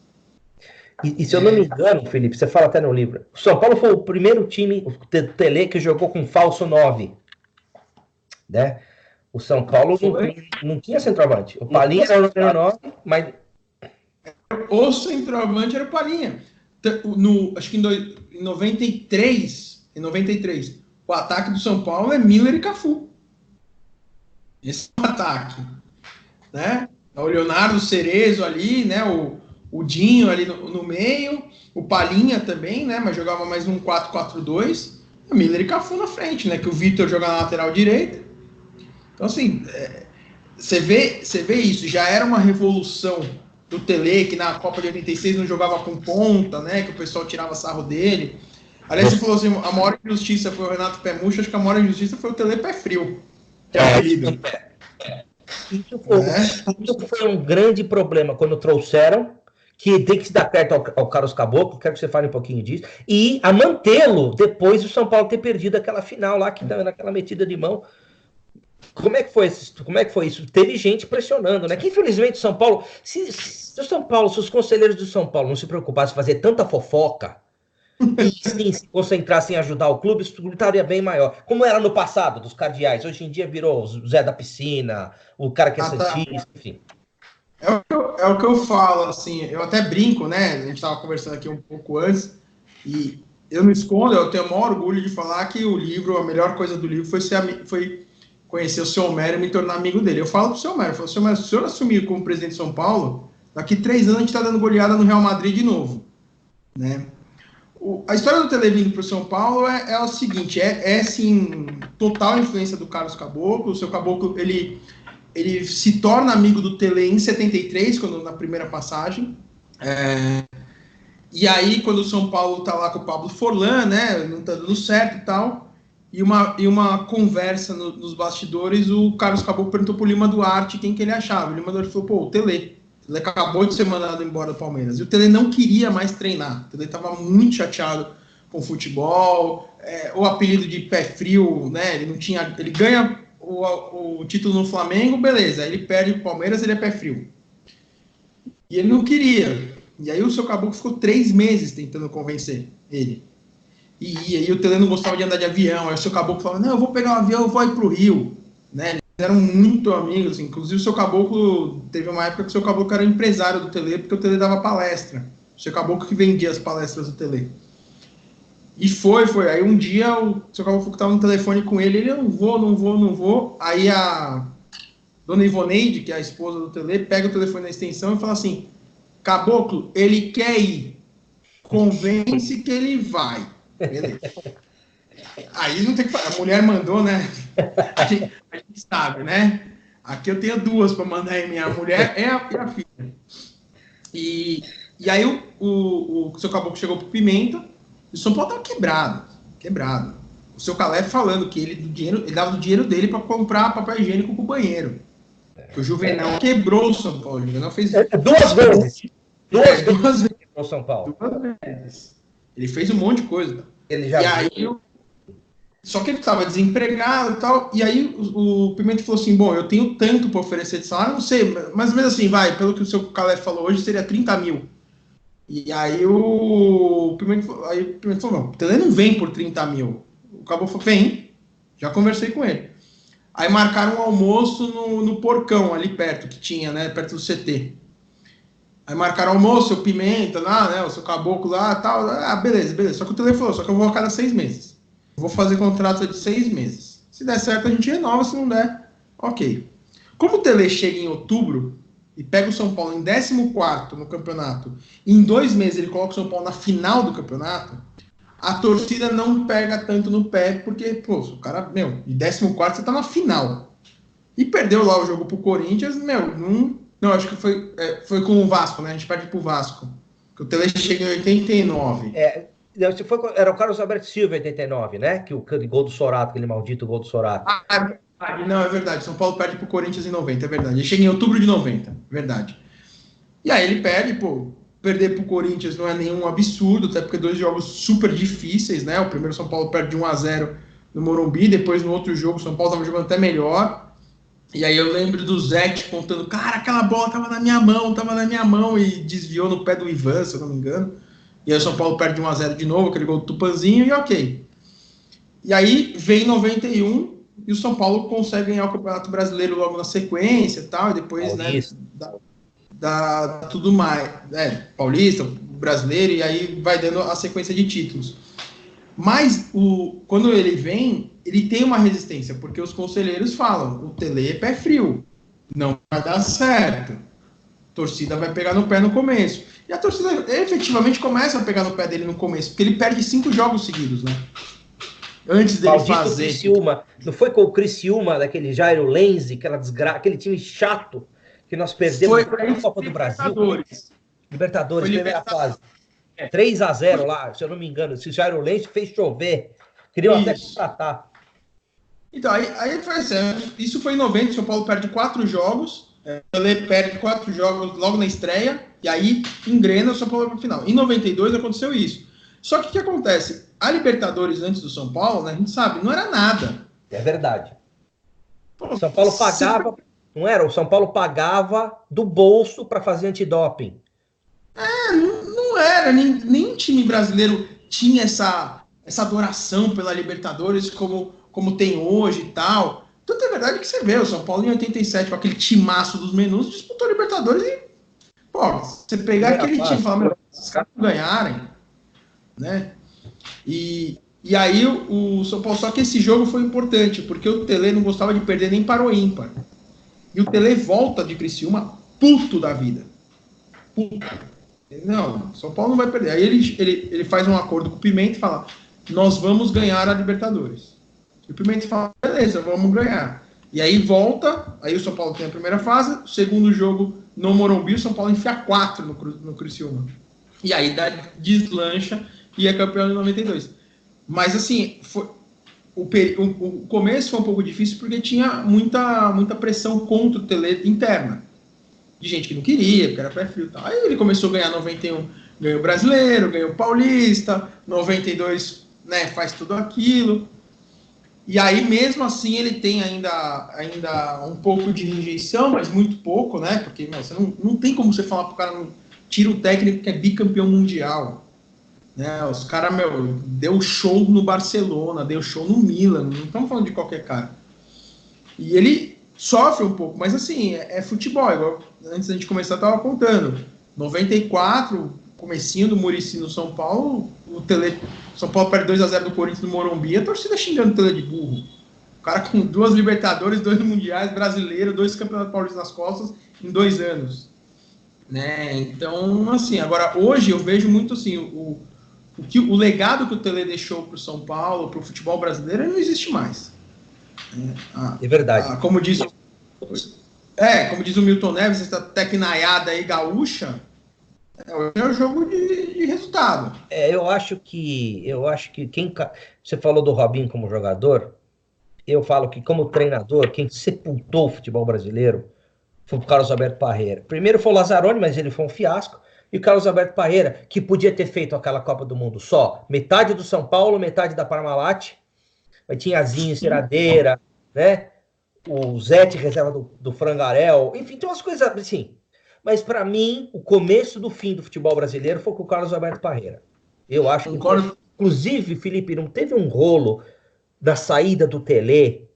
E se eu não me engano, Felipe, você fala até no livro, o São Paulo foi o primeiro time, o Tele, que jogou com falso 9. Né? O São Paulo não tinha centroavante. O Palinha era o número 9, mas... O centroavante era o Palinha. Acho que em 93, o ataque do São Paulo é Miller e Cafu. Esse é o ataque. Né? O Leonardo Cerezo ali, né? O Dinho ali no meio, o Palinha também, né? Mas jogava mais num 4-4-2. O Miller e Cafu na frente, né? Que o Vitor joga na lateral direita. Então, assim, você vê isso. Já era uma revolução do Tele, que na Copa de 86 não jogava com ponta, né? Que o pessoal tirava sarro dele. Aliás, você falou assim, a maior injustiça foi o Renato Pé Murcho, acho que a maior injustiça foi o Tele Pé Frio. Isso foi um grande problema quando trouxeram, que tem que se dar perto ao Carlos Caboclo, quero que você fale um pouquinho disso, e a mantê-lo depois do São Paulo ter perdido aquela final lá, que naquela metida de mão. Como é que foi isso? Teve gente pressionando, né? Que infelizmente o São Paulo, se os conselheiros do São Paulo não se preocupassem em fazer tanta fofoca e sim se concentrassem em ajudar o clube, isso estaria bem maior. Como era no passado, dos cardeais. Hoje em dia virou o Zé da Piscina, o cara que é santista, enfim. É o que eu falo, assim, eu até brinco, né? A gente estava conversando aqui um pouco antes, e eu não escondo, eu tenho o maior orgulho de falar que o livro, a melhor coisa do livro foi conhecer o seu Homero e me tornar amigo dele. Eu falo pro seu Homero, se o senhor assumir como presidente de São Paulo, daqui 3 anos a gente está dando goleada no Real Madrid de novo, né? A história do Tele vindo para o São Paulo é o seguinte, assim, total influência do Carlos Caboclo. O seu Caboclo, ele se torna amigo do Tele em 73, na primeira passagem. E aí, quando o São Paulo tá lá com o Pablo Forlan, né, não tá dando certo e tal, e uma conversa nos bastidores, o Carlos Caboclo perguntou pro Lima Duarte quem que ele achava. O Lima Duarte falou, pô, o Tele. Ele acabou de ser mandado embora do Palmeiras. E o Tele não queria mais treinar. O Tele estava muito chateado com o futebol. O apelido de pé frio, né? Ele não tinha. Ele ganha o título no Flamengo, beleza. Aí ele perde o Palmeiras, ele é pé frio. E ele não queria. E aí o seu Caboclo ficou 3 meses tentando convencer ele. E aí o Tele não gostava de andar de avião. Aí o seu Caboclo falava, não, eu vou pegar um avião, eu vou ir pro Rio. Né? Eram muito amigos, assim. Inclusive o seu Caboclo, teve uma época que o seu Caboclo era empresário do Tele, porque o Tele dava palestra. O seu Caboclo que vendia as palestras do Tele. E foi. Aí um dia o seu Caboclo estava no telefone com ele, ele, não vou. Aí a dona Ivoneide, que é a esposa do Tele, pega o telefone na extensão e fala assim, Caboclo, ele quer ir, convence que ele vai. Beleza. Aí não tem que falar, a mulher mandou, né? A gente sabe, né? Aqui eu tenho 2 para mandar em minha mulher e a filha. E aí o seu Caboclo chegou pro Pimenta, e o São Paulo tava quebrado. O seu Calé falando que ele dava o dinheiro dele para comprar papel higiênico pro banheiro. Que o Juvenal quebrou o São Paulo. O Juvenal fez 2 vezes. 2 vezes no São Paulo. 2 vezes. Ele fez um monte de coisa. Ele já Só que ele estava desempregado e tal, e aí o Pimenta falou assim, bom, eu tenho tanto para oferecer de salário, não sei, mais ou menos assim, pelo que o seu Calé falou hoje, seria 30 mil. E aí o Pimenta falou, não, o Tele não vem por 30 mil. O Cabo falou, vem, já conversei com ele. Aí marcaram um almoço no Porcão, ali perto, que tinha, né, perto do CT. Aí marcaram almoço, o Pimenta lá, né, o seu Caboclo lá e tal, beleza. Só que o Tele falou, só que eu vou a cada 6 meses. Vou fazer contrato de 6 meses. Se der certo, a gente renova. Se não der, ok. Como o Tele chega em outubro e pega o São Paulo em 14º no campeonato, e em 2 meses ele coloca o São Paulo na final do campeonato, a torcida não pega tanto no pé, porque, pô, o cara, de 14º você tá na final. E perdeu lá o jogo pro Corinthians, não, acho que foi com o Vasco, né? A gente perde pro Vasco. Que o Tele chega em 89. Era o Carlos Alberto Silva em 89, né? Que o gol do Sorato, aquele maldito gol do Sorato. Não, é verdade. São Paulo perde pro Corinthians em 90, é verdade. Ele chega em outubro de 90, verdade. E aí ele perde, pô. Perder pro Corinthians não é nenhum absurdo, até porque 2 jogos super difíceis, né? O primeiro São Paulo perde de 1-0 no Morumbi, depois no outro jogo o São Paulo tava jogando até melhor. E aí eu lembro do Zete contando, cara, aquela bola tava na minha mão, e desviou no pé do Ivan, se eu não me engano. E aí o São Paulo perde de 1-0 de novo, aquele gol do Tupanzinho, e ok. E aí vem 91, e o São Paulo consegue ganhar o Campeonato Brasileiro logo na sequência e tal, e depois, Paulista. né, dá tudo mais, Paulista, Brasileiro, e aí vai dando a sequência de títulos. Mas quando ele vem, ele tem uma resistência, porque os conselheiros falam, o Tele é pé frio, não vai dar certo, a torcida vai pegar no pé no começo. E a torcida efetivamente começa a pegar no pé dele no começo, porque ele perde 5 jogos seguidos, né? Antes dele fazer... Criciúma. Não foi com o Criciúma, daquele Jairo Lenzi, aquele time chato, que nós perdemos na Copa do Brasil. Libertadores, primeira fase. 3-0 lá, se eu não me engano. Esse Jairo Lenzi fez chover. Queriam até contratar. Então, aí foi assim, isso foi em 90, o São Paulo perde 4 jogos, ele perde 4 jogos logo na estreia, e aí engrena o São Paulo para o final. Em 92 aconteceu isso. Só que o que acontece? A Libertadores antes do São Paulo, né, a gente sabe, não era nada. É verdade. O São Paulo pagava... Não era? O São Paulo pagava do bolso para fazer antidoping. Não era. Nem time brasileiro tinha essa adoração pela Libertadores como tem hoje e tal. Tanto é verdade que você vê, o São Paulo em 87, com aquele timaço dos menus, disputou a Libertadores e, pô, você pegar aquele time e falar, esses caras não ganharem, né? E aí o São Paulo, só que esse jogo foi importante, porque o Tele não gostava de perder nem para o ímpar. E o Tele volta de Criciúma puto da vida. Puto. Não, São Paulo não vai perder. Aí ele faz um acordo com o Pimenta e fala, nós vamos ganhar a Libertadores. E o Pimenta fala, beleza, vamos ganhar. E aí volta, aí o São Paulo tem a primeira fase, o segundo jogo no Morumbi, o São Paulo enfia 4 no Criciúma. E aí deslancha e é campeão em 92. Mas assim, o começo foi um pouco difícil porque tinha muita pressão contra o Tele interna. De gente que não queria, porque era pé frio e tal. Aí ele começou a ganhar 91, ganhou o Brasileiro, ganhou o Paulista, 92, né, faz tudo aquilo. E aí, mesmo assim, ele tem ainda um pouco de rejeição, mas muito pouco, né? Porque você não tem como você falar pro cara, não tira o técnico que é bicampeão mundial. Né? Os caras, deu show no Barcelona, deu show no Milan, não estamos falando de qualquer cara. E ele sofre um pouco, mas assim, é futebol, igual antes da gente começar, eu tava contando. 94, comecinho do Muricy no São Paulo, São Paulo perde 2-0 do Corinthians no Morumbi, a torcida xingando o Tele de burro. O cara com 2 Libertadores, 2 Mundiais, brasileiro, 2 Campeonatos Paulistas nas costas em 2 anos. Né? Então, assim, agora hoje eu vejo muito assim, o legado que o Tele deixou pro São Paulo, pro futebol brasileiro, não existe mais. É verdade. Como diz o Milton Neves, essa tecnaiada aí gaúcha, é um jogo de resultado. Eu acho que você falou do Robinho como jogador, eu falo que como treinador, quem sepultou o futebol brasileiro foi o Carlos Alberto Parreira. Primeiro foi o Lazzaroni, mas ele foi um fiasco, e o Carlos Alberto Parreira, que podia ter feito aquela Copa do Mundo só, metade do São Paulo, metade da Parmalat, aí tinha Zinho, Ceradeira, né? O Zete, reserva do Frangarel, enfim, tem umas coisas assim. Mas para mim, o começo do fim do futebol brasileiro foi com o Carlos Alberto Parreira. Eu acho que, inclusive, Felipe, não teve um rolo da saída do Tele,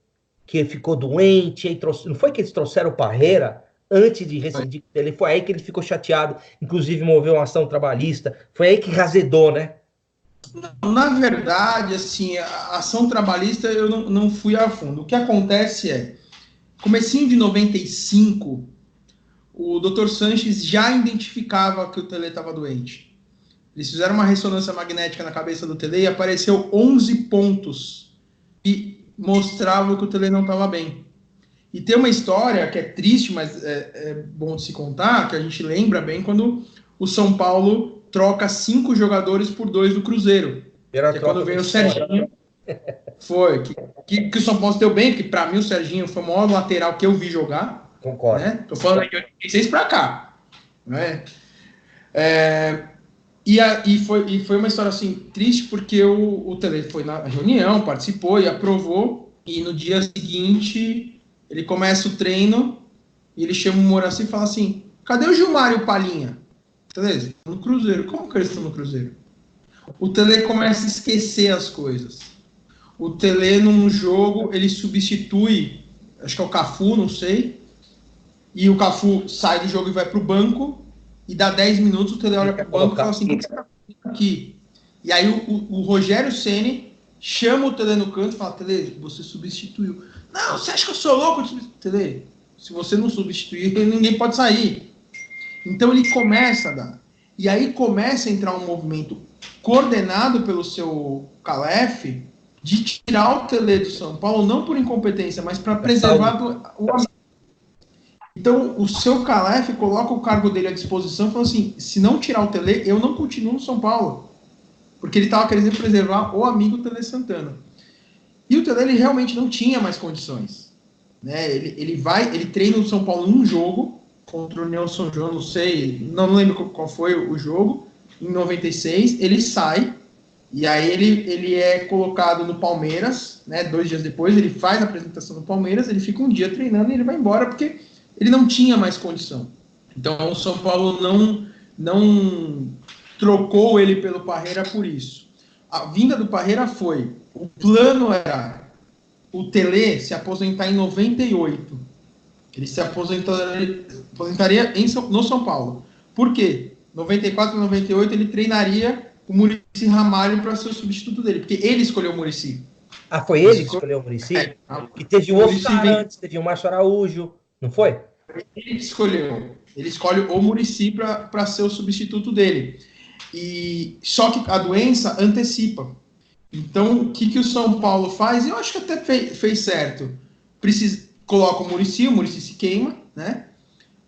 que ele ficou doente, aí não foi que eles trouxeram o Parreira antes de rescindir o Tele, foi aí que ele ficou chateado, inclusive moveu uma ação trabalhista, foi aí que razedou, né? Na verdade, assim, a ação trabalhista eu não fui a fundo. O que acontece é, comecinho de 95, o Dr. Sanches já identificava que o Tele estava doente. Eles fizeram uma ressonância magnética na cabeça do Tele e apareceu 11 pontos que mostravam que o Tele não estava bem. E tem uma história que é triste, mas é bom de se contar, que a gente lembra bem quando o São Paulo troca 5 jogadores por 2 do Cruzeiro. Que é quando veio o Serginho. Foi. Que o São Paulo se deu bem, porque para mim o Serginho foi o maior lateral que eu vi jogar. Concordo. Né? Tô falando de 86 para cá. Né? E foi uma história assim triste, porque o Tele foi na reunião, participou e aprovou, e no dia seguinte ele começa o treino e ele chama o Moraci e fala assim: cadê o Gilmar e o Palinha? Beleza? No Cruzeiro. Como que eles estão no Cruzeiro? O Tele começa a esquecer as coisas. O Tele, num jogo, ele substitui, acho que é o Cafu, não sei, e o Cafu sai do jogo e vai pro banco, e dá 10 minutos, o Tele olha pro banco e fala assim: o que você tá fazendo aqui? E aí o Rogério Ceni chama o Tele no canto e fala: Tele, você substituiu. Não, você acha que eu sou louco? Tele, se você não substituir, ninguém pode sair. Então ele começa a dar. E aí começa a entrar um movimento coordenado pelo seu Calef de tirar o Tele do São Paulo, não por incompetência, mas para preservar o amigo. Então o seu Calef coloca o cargo dele à disposição e fala assim: se não tirar o Tele, eu não continuo no São Paulo. Porque ele estava querendo preservar o amigo Tele Santana. E o Tele, ele realmente não tinha mais condições. Né? Ele treina no São Paulo num jogo contra o União São João, não lembro qual foi o jogo, em 96, ele sai, e aí ele é colocado no Palmeiras, né, 2 dias depois, ele faz a apresentação no Palmeiras, ele fica um dia treinando e ele vai embora, porque ele não tinha mais condição. Então o São Paulo não trocou ele pelo Parreira por isso. A vinda do Parreira foi, o plano era o Tele se aposentar em 98. Ele se aposentaria no São Paulo. Por quê? 94 e 98 ele treinaria o Muricy Ramalho para ser o substituto dele, porque ele escolheu o Muricy. Ah, foi ele que escolheu o Muricy? Que teve o Oscar antes, teve o Márcio Araújo, não foi? Ele escolheu. Ele escolhe o Muricy para ser o substituto dele. Só que a doença antecipa. Então, o que o São Paulo faz? Eu acho que até fez certo. Coloca o Muricy se queima, né?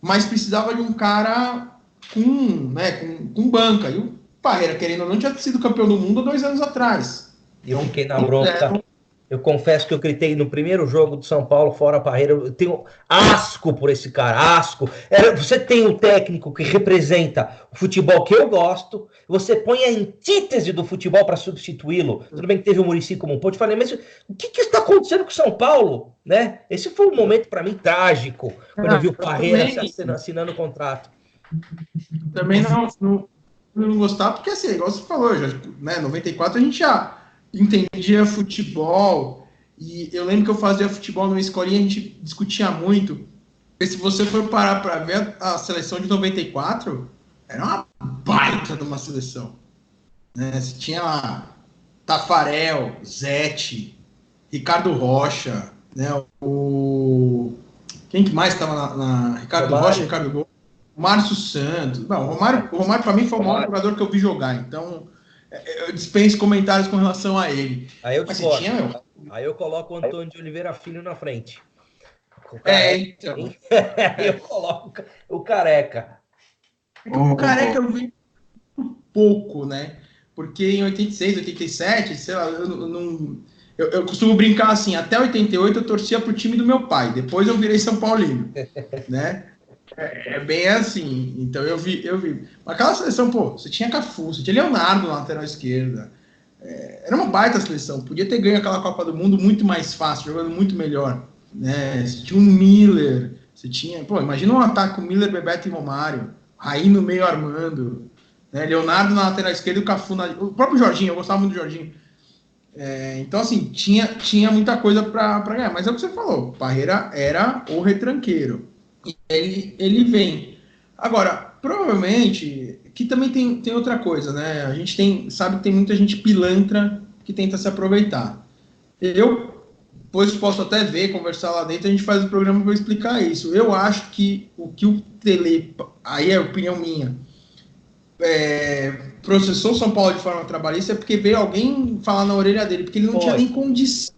Mas precisava de um cara com banca. E o Parreira, querendo ou não, tinha sido campeão do mundo há 2 anos atrás. Eu fiquei na bronca. Eu confesso que eu gritei no primeiro jogo do São Paulo, fora Parreira. Eu tenho asco por esse cara, asco. Você tem um técnico que representa o futebol que eu gosto, você põe a antítese do futebol para substituí-lo. Tudo bem que teve o Muricy como um ponto. Eu falei, mas o que está acontecendo com o São Paulo? Né? Esse foi um momento para mim trágico, quando eu vi o Parreira assinando o contrato. Também não gostava, porque assim, igual você falou, já, né, 94 a gente já entendia futebol, e eu lembro que eu fazia futebol numa escolinha, a gente discutia muito, porque se você for parar para ver a seleção de 94, era uma baita de uma seleção, né? Você tinha lá Tafarel, Zete, Ricardo Rocha, né? Quem que mais estava na Ricardo Romário. Rocha, Ricardo Gol, Márcio Santos. Não, o Romário para mim foi o maior jogador que eu vi jogar, então eu dispenso comentários com relação a ele. Aí eu coloco o Antônio de Oliveira Filho na frente. Então. Eu coloco o Careca. O Careca eu vi pouco, né? Porque em 86, 87, sei lá, eu costumo brincar assim, até 88 eu torcia pro time do meu pai, depois eu virei São Paulino, né? É bem assim, então eu vi. Aquela seleção, pô, você tinha Cafu, você tinha Leonardo na lateral esquerda, era uma baita seleção, podia ter ganho aquela Copa do Mundo muito mais fácil, jogando muito melhor, né? Você tinha um Miller, você tinha, pô, imagina um ataque com Miller, Bebeto e Romário, Raí no meio armando, né? Leonardo na lateral esquerda e o Cafu o próprio Jorginho, eu gostava muito do Jorginho. Então, assim, tinha muita coisa para ganhar, mas é o que você falou, Parreira era o retranqueiro. E ele vem. Agora, provavelmente, que também tem outra coisa, né? A gente sabe que tem muita gente pilantra que tenta se aproveitar. Depois posso até ver, conversar lá dentro, a gente faz o programa para explicar isso. Eu acho que o Tele, aí é a opinião minha, processou São Paulo de forma trabalhista é porque veio alguém falar na orelha dele, porque ele não tinha nem condição.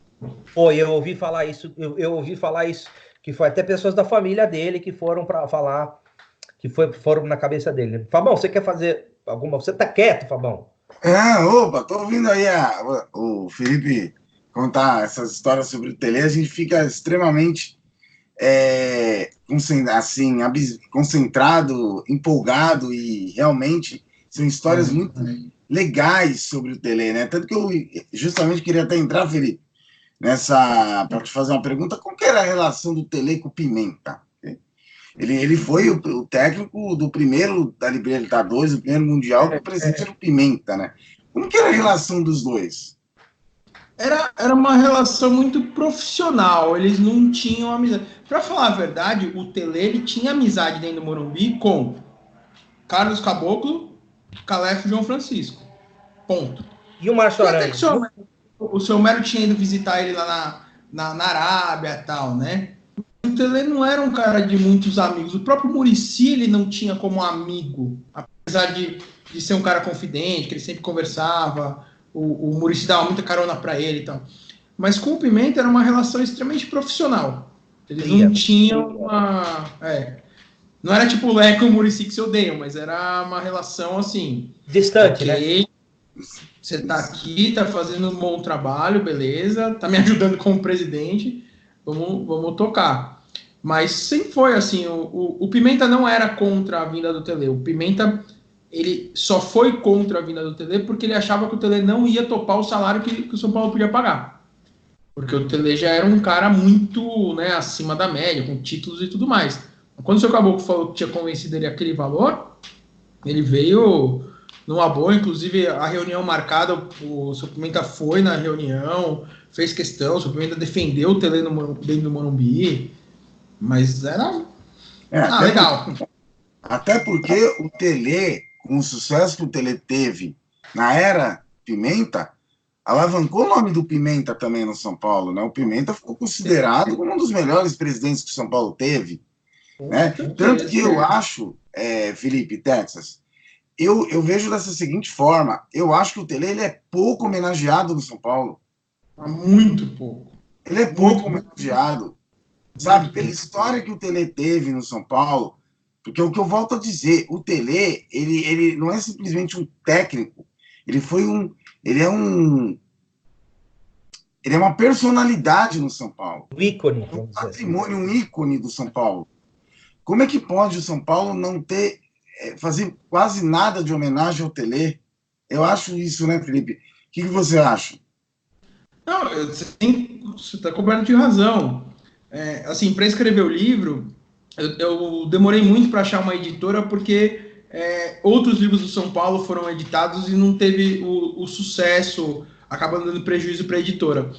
Eu ouvi falar isso, eu ouvi falar isso, que foi até pessoas da família dele que foram para falar, que foram na cabeça dele. Fabão, você quer fazer alguma... Você tá quieto, Fabão? Opa, tô ouvindo aí o Felipe contar essas histórias sobre o Tele, a gente fica extremamente concentrado, empolgado, e realmente são histórias muito legais sobre o Tele, né? Tanto que eu justamente queria até entrar, Felipe, para te fazer uma pergunta: qual que era a relação do Tele com o Pimenta? Ele foi o técnico do primeiro da Libertadores, do primeiro Mundial, que o presidente era o Pimenta, né? Como que era a relação dos dois? Era uma relação muito profissional, eles não tinham amizade. Para falar a verdade, o Tele ele tinha amizade dentro do Morumbi com Carlos Caboclo, Calef e João Francisco. Ponto. E o Márcio Aranha? O seu Mero tinha ido visitar ele lá na Arábia e tal, né? O Tele não era um cara de muitos amigos. O próprio Muricy ele não tinha como amigo, apesar de ser um cara confidente, que ele sempre conversava. O Muricy dava muita carona para ele e tal. Mas com o Pimenta era uma relação extremamente profissional. Eles não tinham uma... não era tipo o Leco e o Muricy que se odeiam, mas era uma relação assim... distante, né? Você tá aqui, tá fazendo um bom trabalho, beleza, tá me ajudando como presidente, vamos tocar. Mas sempre foi assim, o Pimenta não era contra a vinda do Tele. O Pimenta, ele só foi contra a vinda do Tele porque ele achava que o Tele não ia topar o salário que o São Paulo podia pagar. Porque o Tele já era um cara muito, né, acima da média, com títulos e tudo mais. Quando o seu Caboclo falou que tinha convencido ele aquele valor, ele veio numa boa. Inclusive a reunião marcada, o seu Pimenta foi na reunião, fez questão, o seu Pimenta defendeu o Tele dentro do Morumbi, mas era legal. Até porque o Tele, com o sucesso que o Tele teve na era Pimenta, alavancou o nome do Pimenta também no São Paulo, né? O Pimenta ficou considerado como um dos melhores presidentes que o São Paulo teve, né? Tanto que eu acho, Felipe, Texas, eu vejo dessa seguinte forma: eu acho que o Tele ele é pouco homenageado no São Paulo. Muito pouco. Ele é pouco homenageado, sabe? Pela história que o Tele teve no São Paulo. Porque o que eu volto a dizer, o Tele, ele não é simplesmente um técnico, ele é uma personalidade no São Paulo. Um ícone. Um patrimônio, um ícone do São Paulo. Como é que pode o São Paulo não fazer quase nada de homenagem ao Tele? Eu acho isso, né, Felipe? O que você acha? Não, você está coberto de razão. Assim, para escrever o livro, eu demorei muito para achar uma editora, porque outros livros do São Paulo foram editados e não teve o sucesso, acabando dando prejuízo para a editora.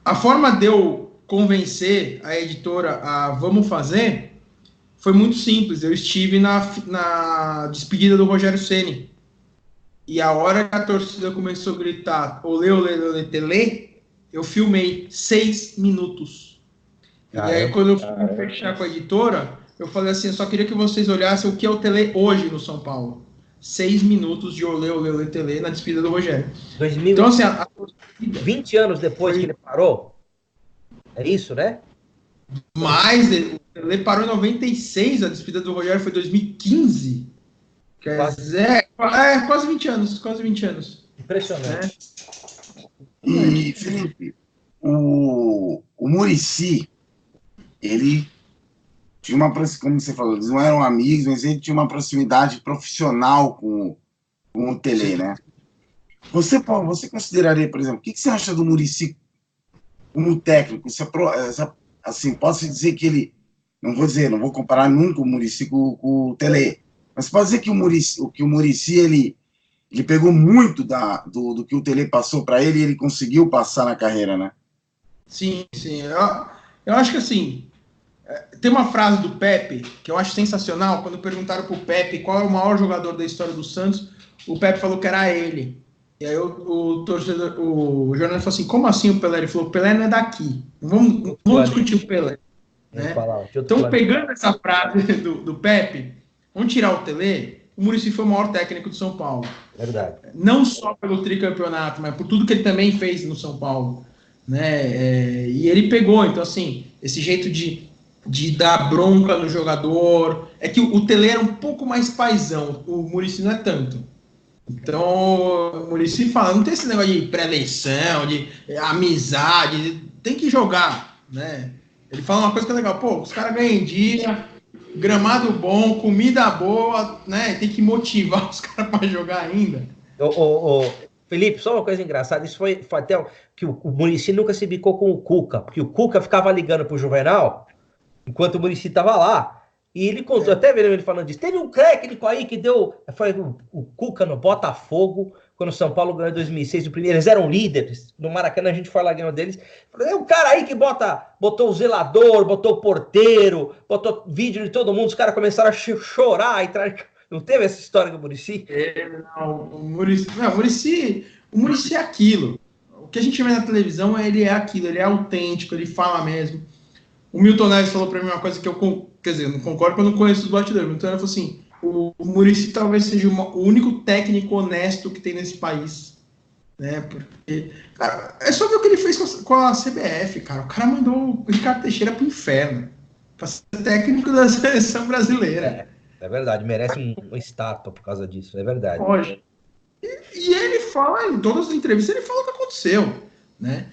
A forma de eu convencer a editora a vamos fazer foi muito simples. Eu estive na despedida do Rogério Ceni, e a hora que a torcida começou a gritar olê, olê, olê, Tele, eu filmei 6 minutos. E aí, quando eu fui fechar com a editora, eu falei assim: eu só queria que vocês olhassem o que é o Tele hoje no São Paulo. 6 minutos de olê, olê, olê, Tele na despedida do Rogério. 2000, então, assim, 20 anos depois que ele parou? É isso, né? Mas o Tele parou em 96, a despedida do Rogério foi em 2015. Quer dizer, quase 20 anos, quase 20 anos. Impressionante. E, Felipe, o Muricy, ele tinha uma, como você falou, eles não eram amigos, mas ele tinha uma proximidade profissional com o Tele, né? Você consideraria, por exemplo, o que você acha do Muricy como técnico? Assim, posso dizer que ele, não vou comparar nunca o Muricy com o Tele, mas pode dizer que o Muricy ele pegou muito do que o Tele passou para ele, e ele conseguiu passar na carreira, né? Sim. Eu acho que assim, Tem uma frase do Pepe que eu acho sensacional. Quando perguntaram pro Pepe qual é o maior jogador da história do Santos, o Pepe falou que era ele. E aí o jornalista falou assim, como assim o Pelé? Ele falou, o Pelé não é daqui. Não vamos discutir o Pelé. Né? Então, pegando essa frase do Pepe, vamos tirar o Tele, o Muricy foi o maior técnico do São Paulo. Verdade. Não só pelo tricampeonato, mas por tudo que ele também fez no São Paulo. Né? E ele pegou, então assim, esse jeito de dar bronca no jogador. É que o Tele era um pouco mais paizão, o Muricy não é tanto. Então, o Muricy fala, não tem esse negócio de pré-eleição, de amizade, tem que jogar, né? Ele fala uma coisa que é legal, pô, os caras ganham em dia, gramado bom, comida boa, né? Tem que motivar os caras para jogar ainda. Felipe, só uma coisa engraçada, isso foi até que o Muricy nunca se bicou com o Cuca, porque o Cuca ficava ligando pro Juvenal, enquanto o Muricy estava lá. E ele contou, até vendo ele falando disso, teve um técnico aí que deu, foi o Cuca no Botafogo, quando o São Paulo ganhou em 2006, o primeiro, eles eram líderes, no Maracanã a gente foi lá ganhando deles, é um cara aí que botou o zelador, botou o porteiro, botou vídeo de todo mundo, os caras começaram a chorar, não teve essa história do Muricy? O Muricy é aquilo, o que a gente vê na televisão, ele é aquilo, ele é autêntico, ele fala mesmo. O Milton Neves falou para mim uma coisa que eu, quer dizer, não concordo porque eu não conheço os bastidores. O Milton Neves falou assim, o Muricy talvez seja o único técnico honesto que tem nesse país. Né? Porque, cara, é só ver o que ele fez com a CBF, cara. O cara mandou o Ricardo Teixeira pro inferno para ser técnico da seleção brasileira. É verdade, merece uma estátua por causa disso, é verdade. Hoje. E ele fala, em todas as entrevistas, ele fala o que aconteceu, né?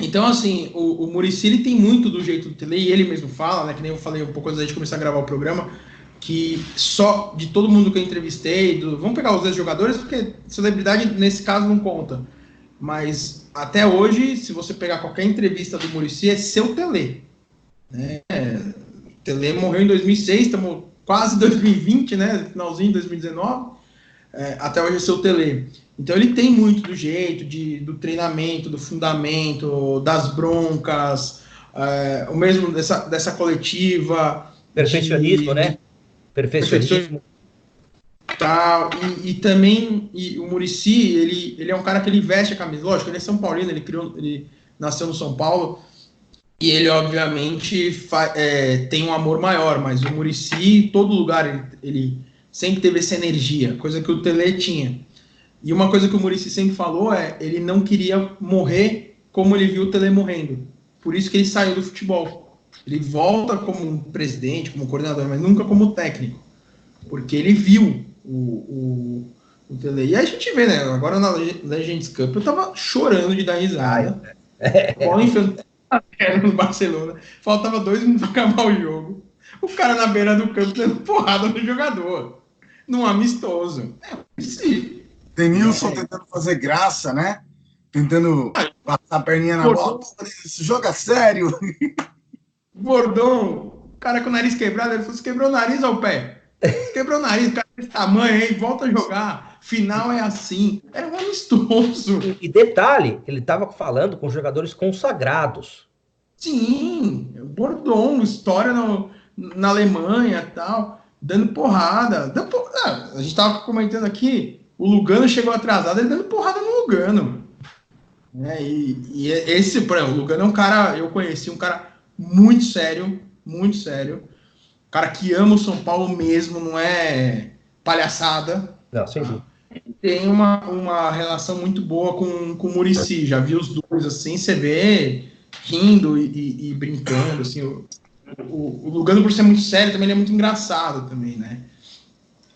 Então, assim, o Muricy, ele tem muito do jeito do Tele, e ele mesmo fala, né, que nem eu falei um pouco antes da gente começar a gravar o programa, que só de todo mundo que eu entrevistei, vamos pegar os ex-jogadores, porque celebridade nesse caso não conta, mas até hoje, se você pegar qualquer entrevista do Muricy, é seu Tele. Né? O Tele morreu em 2006, estamos quase em 2020, né, finalzinho de 2019, até hoje é seu Tele. Então ele tem muito do jeito, do treinamento, do fundamento, das broncas, o mesmo dessa coletiva. Perfeccionismo, né? Perfeccionismo. Tal. E também o Muricy, ele é um cara que ele veste a camisa. Lógico, ele é São Paulino, ele nasceu no São Paulo, e ele obviamente tem um amor maior, mas o Muricy, em todo lugar, ele sempre teve essa energia, coisa que o Tele tinha. E uma coisa que o Muricy sempre falou ele não queria morrer como ele viu o Tele morrendo. Por isso que ele saiu do futebol. Ele volta como um presidente, como coordenador, mas nunca como técnico. Porque ele viu o Tele. E aí a gente vê, né? Agora na Legends Cup eu tava chorando de dar risada. Bola enfiando no Barcelona. Faltava 2 minutos para acabar o jogo. O cara na beira do campo dando porrada no jogador. Num amistoso. Sim. Denilson tentando fazer graça, né? Tentando passar a perninha na bola. Isso joga sério. Gordão, o cara com o nariz quebrado, ele falou: você quebrou o nariz ou o pé? Quebrou o nariz, o cara desse tamanho aí, volta a jogar. Final é assim. Era um amistoso. E detalhe, ele estava falando com jogadores consagrados. Sim, Gordão, história na Alemanha e tal, dando porrada. A gente tava comentando aqui. O Lugano chegou atrasado, ele dando porrada no Lugano. E esse, por exemplo, o Lugano é um cara, eu conheci um cara muito sério, muito sério. Um cara que ama o São Paulo mesmo, não é palhaçada. Não, sem dúvida. Tem uma relação muito boa com o Muricy. Já vi os dois assim, você vê rindo e brincando. Assim, o Lugano, por ser muito sério, também ele é muito engraçado também, né?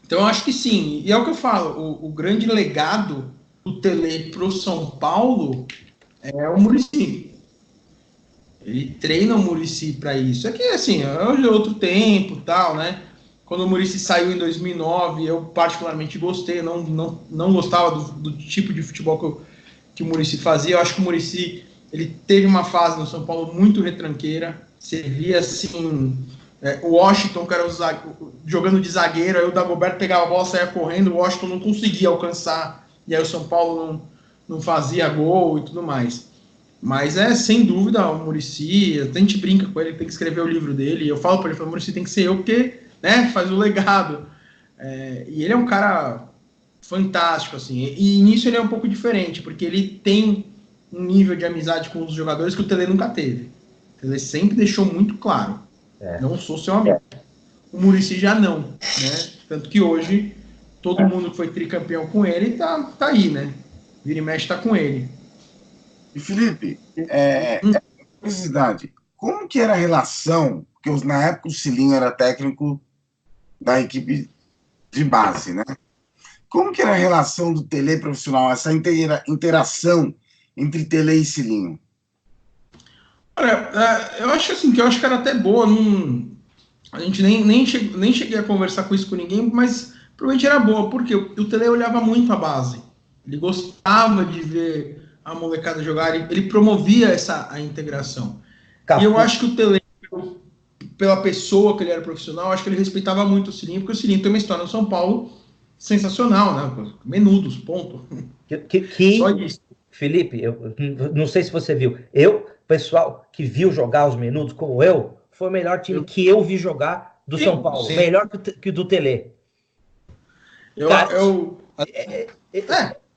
Então, eu acho que sim. E é o que eu falo, o grande legado do Tele pro São Paulo é o Muricy. Ele treina o Muricy para isso. É que, assim, é outro tempo e tal, né? Quando o Muricy saiu em 2009, eu particularmente gostei. Não gostava do tipo de futebol que o Muricy fazia. Eu acho que o Muricy, ele teve uma fase no São Paulo muito retranqueira. Você via, assim... o Washington, que era jogando de zagueiro, aí o Dagoberto pegava a bola, saia correndo, o Washington não conseguia alcançar, e aí o São Paulo não fazia gol e tudo mais. Mas sem dúvida, o Muricy, a gente brinca com ele, tem que escrever o livro dele. Eu falo para ele, o Muricy tem que ser eu, porque, né, faz o legado. E ele é um cara fantástico, assim. E nisso ele é um pouco diferente, porque ele tem um nível de amizade com os jogadores que o Tele nunca teve. O Tele sempre deixou muito claro. Não sou seu amigo. O Muricy já não, né? Tanto que hoje, todo mundo que foi tricampeão com ele tá aí, né? Vira e mexe tá com ele. E Felipe, curiosidade, como que era a relação, porque na época o Cilinho era técnico da equipe de base, né? Como que era a relação do Tele profissional, essa interação entre Tele e Cilinho? Olha, eu acho assim, que era até boa, a gente nem cheguei a conversar com isso com ninguém, mas provavelmente era boa, porque o Tele olhava muito a base, ele gostava de ver a molecada jogar, ele promovia a integração. E eu acho que o Tele, pela pessoa que ele era profissional, acho que ele respeitava muito o Cilinho, porque o Cilinho tem uma história no São Paulo sensacional, né? Menudos, ponto. Só isso. Felipe, eu não sei se você viu, pessoal que viu jogar os Menudos como foi o melhor time que eu vi jogar do São Paulo, melhor que o do Tele.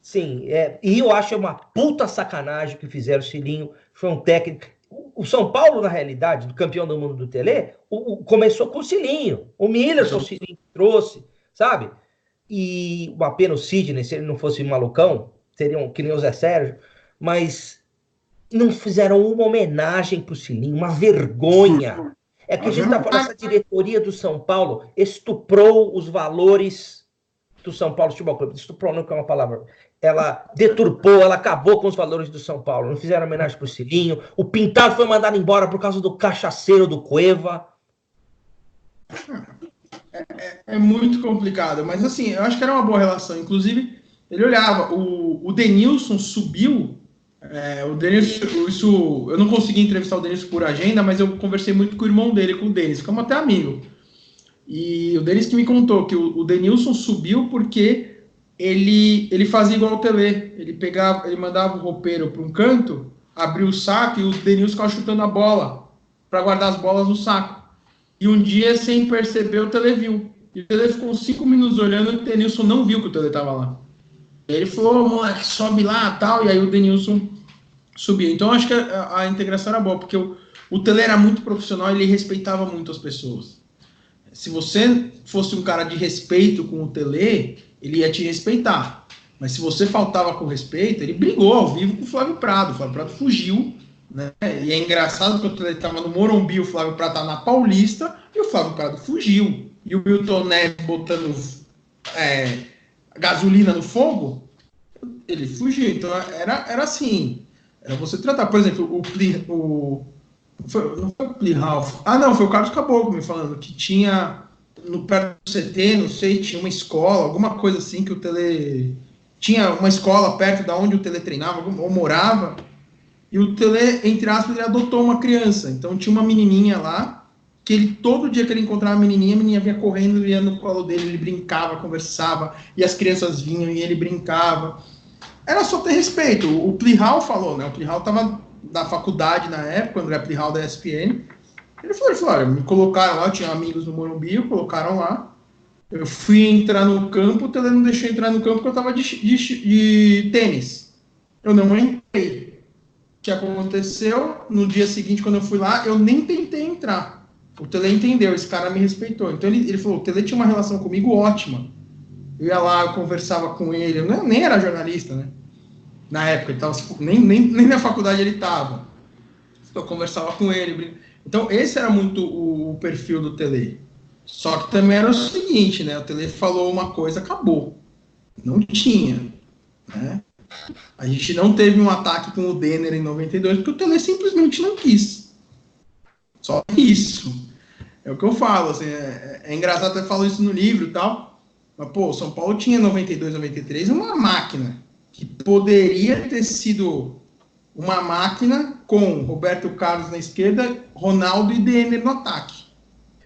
Sim, e eu acho uma puta sacanagem que fizeram o Cilinho, foi um técnico. O São Paulo, na realidade, do campeão do mundo do Tele, começou com o Cilinho. O Miller foi o Cilinho que trouxe, sabe? E uma pena o Sidney, se ele não fosse malucão, seriam que nem o Zé Sérgio, mas não fizeram uma homenagem pro Cilinho, uma vergonha. É que a gente tá falando, essa diretoria do São Paulo estuprou os valores do São Paulo Futebol Clube. Estuprou não é uma palavra. Ela deturpou, ela acabou com os valores do São Paulo. Não fizeram homenagem pro Cilinho. O Pintado foi mandado embora por causa do cachaceiro do Cueva. É muito complicado, mas assim, eu acho que era uma boa relação. Inclusive, ele olhava, o Denilson subiu. O Denilson, eu não consegui entrevistar o Denilson por agenda, mas eu conversei muito com o irmão dele, com o Denis, ficamos até amigo. E o Denis que me contou que o Denilson subiu porque ele fazia igual o Tele. Ele mandava o roupeiro para um canto, abria o saco e o Denilson ficava chutando a bola para guardar as bolas no saco. E um dia, sem perceber, o Tele viu. E o Tele ficou 5 minutos olhando e o Denilson não viu que o Tele estava lá. E ele falou, moleque, sobe lá e tal. E aí o Denilson subiu. Então, acho que a integração era boa, porque o Tele era muito profissional e ele respeitava muito as pessoas. Se você fosse um cara de respeito com o Tele, ele ia te respeitar. Mas se você faltava com respeito, ele brigou ao vivo com o Flávio Prado. O Flávio Prado fugiu, né? E é engraçado que o Tele estava no Morumbi, o Flávio Prado estava na Paulista, e o Flávio Prado fugiu. E o Milton Neves botando gasolina no fogo, ele fugiu. Então era assim. Era você tratar, por exemplo, não foi o Plihal. Não, foi o Carlos Caboclo me falando que tinha perto do CT, não sei, tinha uma escola, alguma coisa assim que o Tele. Tinha uma escola perto da onde o Tele treinava ou morava, e o Tele, entre aspas, ele adotou uma criança. Então tinha uma menininha lá, que ele, todo dia que ele encontrava a menininha vinha correndo, ia no colo dele, ele brincava, conversava, e as crianças vinham e ele brincava. Era só ter respeito. O Plihal falou, né? O Plihal estava da faculdade na época, o André Plihal da ESPN. Ele falou, olha, me colocaram lá, eu tinha amigos no Morumbi, colocaram lá. Eu fui entrar no campo, o Tele não deixou entrar no campo porque eu estava de tênis. Eu não entrei. O que aconteceu? No dia seguinte, quando eu fui lá, eu nem tentei entrar. O Tele entendeu, esse cara me respeitou. Então ele falou, o Tele tinha uma relação comigo ótima. Eu ia lá, eu conversava com ele, eu nem era jornalista, né? Na época, ele tava, nem na faculdade ele estava. Eu conversava com ele. Então, esse era muito o perfil do Tele. Só que também era o seguinte, né? O Tele falou uma coisa, acabou. Não tinha, né? A gente não teve um ataque com o Denner em 92, porque o Tele simplesmente não quis. Só isso. É o que eu falo, assim, é engraçado até falar isso no livro e tal, mas, pô, o São Paulo tinha 92, 93, uma máquina que poderia ter sido uma máquina com Roberto Carlos na esquerda, Ronaldo e Denner no ataque.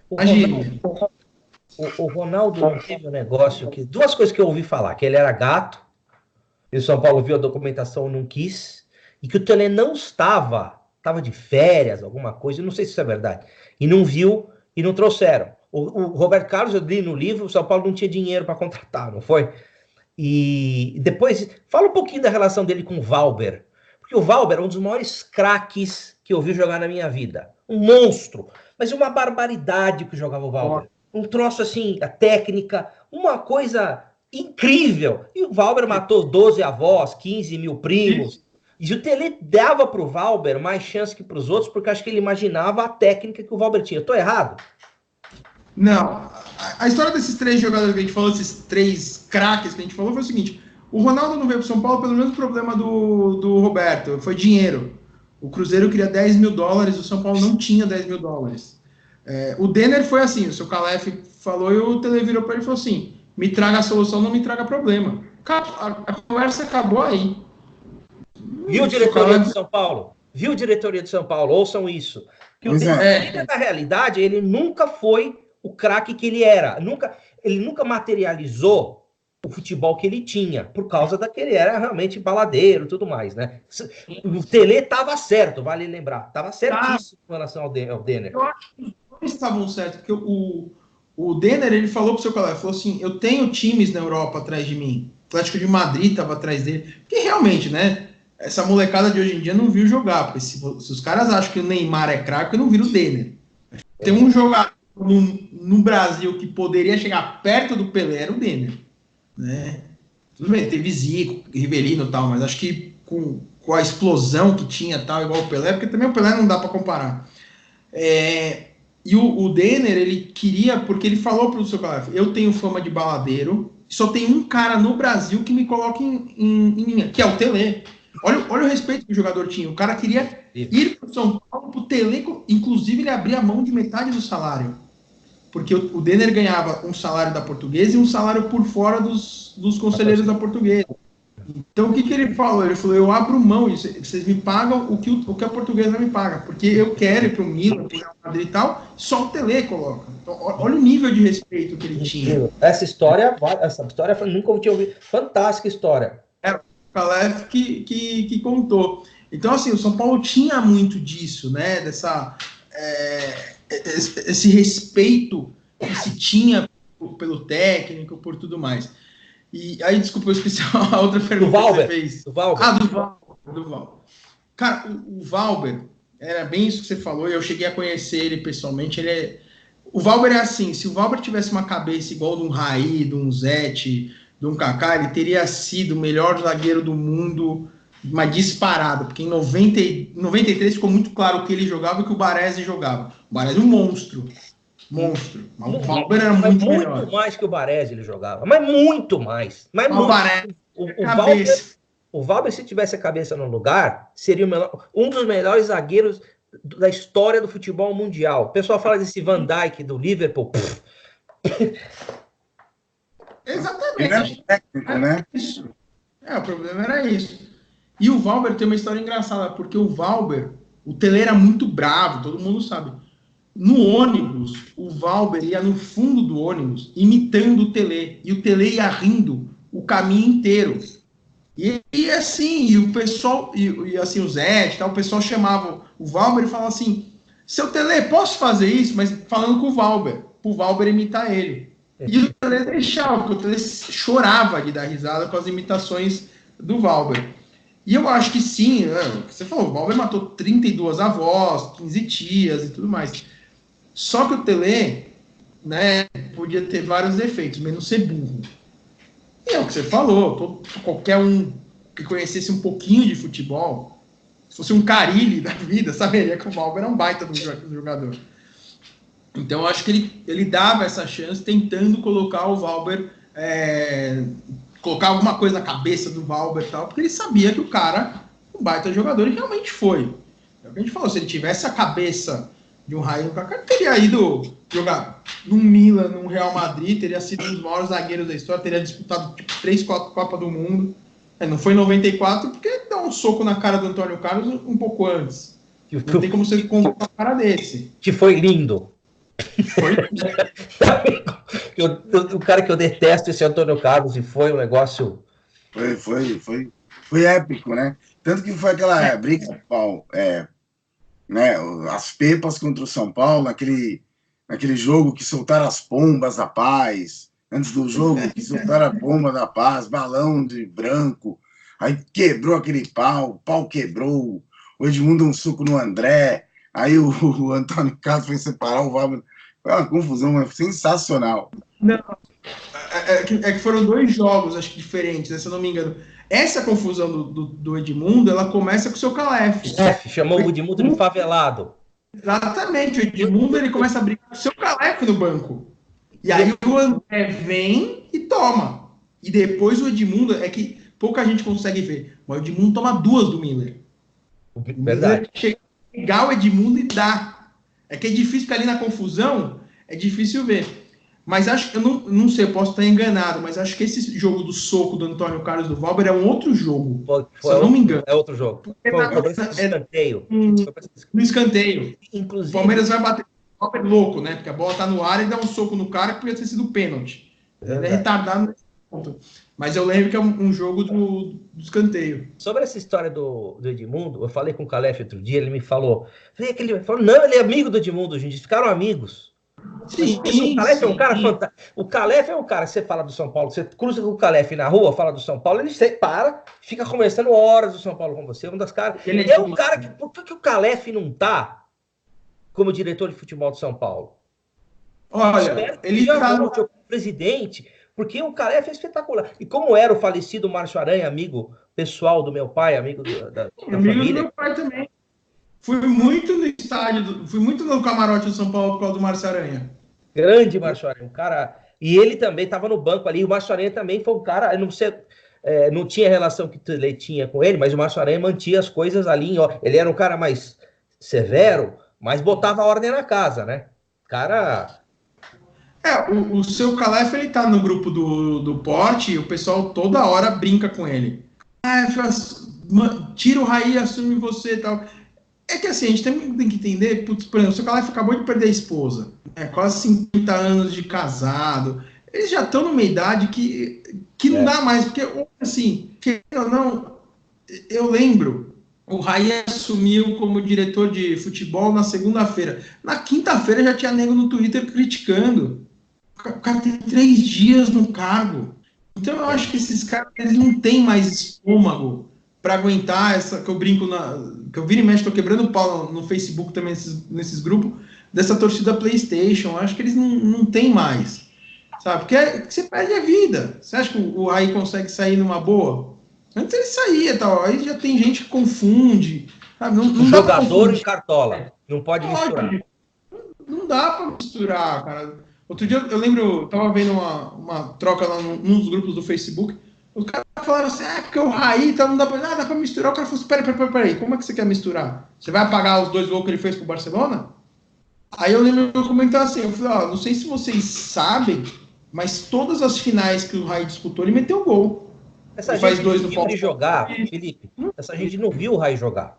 O Ronaldo não teve um negócio que... Duas coisas que eu ouvi falar, que ele era gato, e o São Paulo viu a documentação e não quis, e que o Tele não estava de férias, alguma coisa, não sei se isso é verdade, e não viu e não trouxeram. O Roberto Carlos, eu li no livro, o São Paulo não tinha dinheiro para contratar, não foi? E depois, fala um pouquinho da relação dele com o Valber, porque o Valber é um dos maiores craques que eu vi jogar na minha vida. Um monstro, mas uma barbaridade que jogava o Valber. Um troço assim, a técnica, uma coisa incrível. E o Valber matou 12 avós, 15 mil primos. E o Tele dava para o Valber mais chance que para os outros, porque acho que ele imaginava a técnica que o Valber tinha. Estou errado? Não. A história desses 3 jogadores que a gente falou, esses 3 craques que a gente falou, foi o seguinte: o Ronaldo não veio para São Paulo pelo mesmo problema do Roberto, foi dinheiro. O Cruzeiro queria 10 mil dólares, o São Paulo não tinha 10 mil dólares. O Denner foi assim, o seu Calef falou e o Tele virou para ele e falou assim: me traga a solução, não me traga problema. A conversa acabou aí. Viu, diretoria de São Paulo? Viu, diretoria de São Paulo? Ouçam isso. Que o Denner, na realidade, ele nunca foi o craque que ele era. Ele nunca materializou o futebol que ele tinha, por causa daquele era realmente baladeiro e tudo mais, né? O Tele estava certo, vale lembrar. Estava certíssimo em relação ao Denner. Eu acho que os dois estavam certos, porque o Denner, ele falou pro seu colega, falou assim: eu tenho times na Europa atrás de mim. O Atlético de Madrid estava atrás dele. Porque realmente, né? Essa molecada de hoje em dia não viu jogar. Porque se os caras acham que o Neymar é craque, não viram o Denner. Tem um jogador no Brasil que poderia chegar perto do Pelé, era o Denner. Né? Tudo bem, teve Zico, Rivelino e tal, mas acho que com a explosão que tinha tal, igual o Pelé, porque também o Pelé não dá para comparar. E o Denner, ele queria, porque ele falou para o seu colega: eu tenho fama de baladeiro, só tem um cara no Brasil que me coloca em linha, que é o Tele. Olha o respeito que o jogador tinha. O cara queria ir para o São Paulo, para o Tele, inclusive ele abria a mão de metade do salário. Porque o Denner ganhava um salário da Portuguesa e um salário por fora dos conselheiros da Portuguesa. Então, o que ele falou? Ele falou: eu abro mão, vocês me pagam o que a Portuguesa me paga, porque eu quero ir para o Milan, para o Real Madrid e tal, só o Tele coloca. Então, olha o nível de respeito que ele tinha. Essa história nunca tinha ouvido. Fantástica história. É o Calef que contou. Então, assim, o São Paulo tinha muito disso, né? Esse respeito que se tinha pelo técnico, por tudo mais. E aí, desculpa, eu esqueci a outra pergunta que você fez. Do Valber. Do Valber. Cara, o Valber, era bem isso que você falou, e eu cheguei a conhecer ele pessoalmente. O Valber é assim: se o Valber tivesse uma cabeça igual de um Raí, de um Zete, de um Kaká, ele teria sido o melhor zagueiro do mundo, mas disparado, porque em 93 ficou muito claro o que ele jogava e o que o Baresi jogava. O Baresi é um monstro. Mas o Valber era muito melhor. Muito mais que o Baresi ele jogava. Mas muito mais. O Valber, se tivesse a cabeça no lugar, seria um dos melhores zagueiros da história do futebol mundial. O pessoal fala desse Van Dijk do Liverpool. Exatamente. Ele era técnico, né? Isso. O problema era isso. E o Valber tem uma história engraçada, porque o Valber, o Tele era muito bravo, todo mundo sabe. No ônibus, o Valber ia no fundo do ônibus imitando o Tele, e o Tele ia rindo o caminho inteiro. E assim, e o pessoal, e assim, o Zé, tal, o pessoal chamava o Valber e falava assim: seu Tele, posso fazer isso? Mas falando com o Valber, pro Valber imitar ele. E o Tele deixava, porque o Tele chorava de dar risada com as imitações do Valber. E eu acho que sim, você falou, o Valber matou 32 avós, 15 tias e tudo mais. Só que o Tele, né, podia ter vários defeitos, menos ser burro. E é o que você falou, qualquer um que conhecesse um pouquinho de futebol, se fosse um Carille da vida, saberia que o Valber era um baita do jogador. Então eu acho que ele dava essa chance tentando colocar o Valber, colocar alguma coisa na cabeça do Valber e tal, porque ele sabia que o cara um baita jogador, e realmente foi. É o que a gente falou, se ele tivesse a cabeça de um Raí, o Kaká teria ido jogar no Milan, no Real Madrid, teria sido um dos maiores zagueiros da história, teria disputado 3, 4 Copas do Mundo. Não foi em 94, porque ele deu um soco na cara do Antônio Carlos um pouco antes. Não tem como você contar uma cara desse. Que foi lindo. Foi. O cara que eu detesto, esse Antônio Carlos, e foi um negócio... Foi épico, né? Tanto que foi aquela briga, Paulo, né, as Pepas contra o São Paulo, naquele jogo que soltaram as pombas da paz, antes do jogo, que soltaram a bomba da paz, balão de branco, aí quebrou aquele pau, o pau quebrou, o Edmundo deu um soco no André, aí o Antônio Carlos foi separar o Wagner, foi uma confusão sensacional. Não, que foram 2 jogos, acho que diferentes, né, se eu não me engano. Essa confusão do Edmundo, ela começa com o seu Calef. Chamou o Edmundo de favelado. Exatamente, o Edmundo ele começa a brigar com o seu Calef no banco. E aí o André vem e toma. E depois o Edmundo, é que pouca gente consegue ver, mas o Edmundo toma 2 do Miller. Verdade. Chega a pegar o Edmundo e dá. É que é difícil ficar ali na confusão, é difícil ver. Mas acho que, eu não sei, eu posso estar enganado, mas acho que esse jogo do soco do Antônio Carlos do Valber é um outro jogo. Se eu não me engano. É outro jogo. Foi um escanteio. No escanteio. Inclusive, o Palmeiras vai bater o Valber louco, né? Porque a bola tá no ar e dá um soco no cara que podia ter sido pênalti. Ele é retardado nesse ponto. Mas eu lembro que é um jogo do escanteio. Sobre essa história do Edmundo, eu falei com o Calef outro dia, ele me falou. Ele falou, não, ele é amigo do Edmundo, gente, ficaram amigos. Sim, o Calef é um cara fantástico. O Calef é um cara que você fala do São Paulo, você cruza com o Calef na rua, fala do São Paulo, ele para, fica conversando horas do São Paulo com você. Um das caras. Ele é um cara que. Por que o Calef não tá como diretor de futebol de São Paulo? Olha, ele tá no presidente, porque o Calef é espetacular. E como era o falecido Márcio Aranha, amigo pessoal do meu pai, amigo da família. Amigo do meu pai também. Fui muito no estádio, fui muito no camarote do São Paulo por causa do Márcio Aranha. Grande Márcio Aranha, um cara. E ele também estava no banco ali. O Márcio Aranha também foi um cara. Eu não sei, não tinha relação que o Tele tinha com ele, mas o Márcio Aranha mantinha as coisas ali. Ó, ele era um cara mais severo, mas botava a ordem na casa, né? Cara. O seu Calef, ele tá no grupo do Pote e o pessoal toda hora brinca com ele. Tira o Raí, assume você e tal. É que assim, a gente tem que entender, por exemplo, o seu Calef acabou de perder a esposa, né, quase 50 anos de casado, eles já estão numa idade que não dá mais, porque, assim, eu lembro, o Raí assumiu como diretor de futebol na segunda-feira, na quinta-feira já tinha nego no Twitter criticando, o cara tem 3 dias no cargo, então eu acho que esses caras, eles não têm mais estômago para aguentar essa, que eu brinco, que eu viro e mexe, estou quebrando o pau no Facebook também, nesses grupos, dessa torcida PlayStation. Acho que eles não têm mais, sabe? Porque você perde a vida. Você acha que o Raí consegue sair numa boa? Antes ele saía, tal. Aí já tem gente que confunde. Sabe? Não jogador e cartola. Não pode misturar. Não dá para misturar, cara. Outro dia eu lembro, eu tava vendo uma troca lá num dos grupos do Facebook. Os caras falaram assim, porque o Raí, então não dá pra misturar. O cara falou assim, peraí, como é que você quer misturar? Você vai apagar os 2 gols que ele fez pro Barcelona? Aí eu lembro de eu comentar assim, eu falei, não sei se vocês sabem, mas todas as finais que o Raí disputou, ele meteu gol. Essa gente faz 2 no Palmeiras. De jogar, Felipe, essa gente não viu o Raí jogar.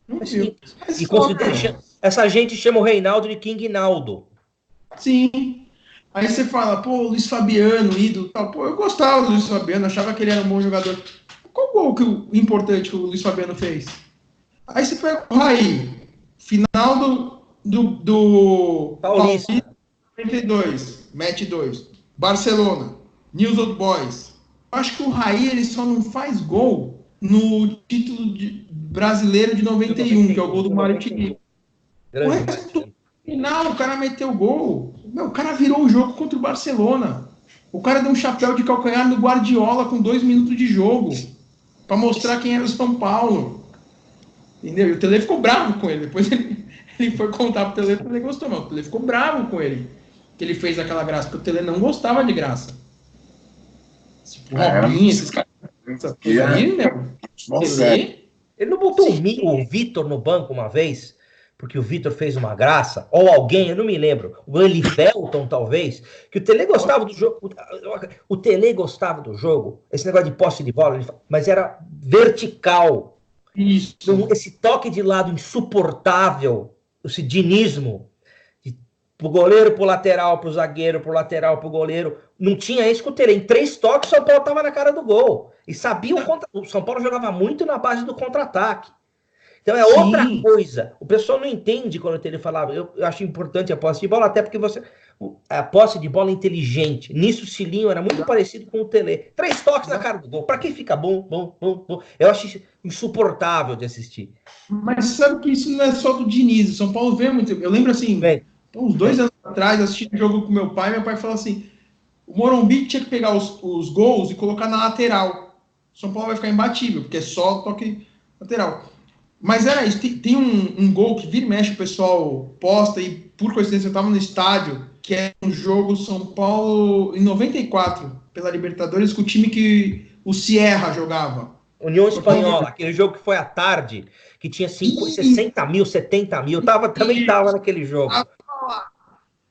Não viu. E essa gente chama o Reinaldo de King Naldo. Sim. Aí você fala, pô, Luiz Fabiano, ídolo, tal. Pô, eu gostava do Luiz Fabiano, achava que ele era um bom jogador. Qual gol importante que o Luiz Fabiano fez? Aí você pega o Raí, final do Paulista 92, match 2, Barcelona, News Old Boys. Eu acho que o Raí, ele só não faz gol no título brasileiro de 91, que é o gol do Mário Tinico. O resto final, o cara meteu gol. O cara virou o jogo contra o Barcelona. O cara deu um chapéu de calcanhar no Guardiola com 2 minutos de jogo. Pra mostrar quem era o São Paulo. Entendeu? E o Tele ficou bravo com ele. Depois ele foi contar pro Tele, o Tele gostou. Mas o Tele ficou bravo com ele. Que ele fez aquela graça. Porque o Tele não gostava de graça. Tipo, Robinho, esses caras. Ele não botou o Vitor no banco uma vez? Porque o Vitor fez uma graça, ou alguém, eu não me lembro, o Elivelton, talvez, que o Tele gostava do jogo, o Tele gostava do jogo, esse negócio de posse de bola, mas era vertical. Isso. Esse toque de lado insuportável, esse dinismo, pro goleiro, pro lateral, pro zagueiro, pro lateral, pro goleiro, não tinha isso com o Tele. Em 3 toques, o São Paulo tava na cara do gol. E sabia o São Paulo jogava muito na base do contra-ataque. Então é outra coisa. O pessoal não entende quando ele falava. Eu acho importante a posse de bola, até porque a posse de bola é inteligente. Nisso o Cilinho era muito parecido com o Tele. 3 toques na cara do gol. Para que fica bom? Eu acho insuportável de assistir. Mas sabe que isso não é só do Diniz. O São Paulo vê muito. Eu lembro assim, uns 2 anos atrás, assistindo um jogo com meu pai falou assim: o Morumbi tinha que pegar os gols e colocar na lateral. O São Paulo vai ficar imbatível, porque é só toque lateral. Mas era isso, tem um gol que vira e mexe, o pessoal posta, e por coincidência eu estava no estádio, que é um jogo São Paulo em 94, pela Libertadores, com o time que o Sierra jogava. União Espanhola, aquele jogo que foi à tarde, que tinha 60 mil, 70 mil, também estava naquele jogo.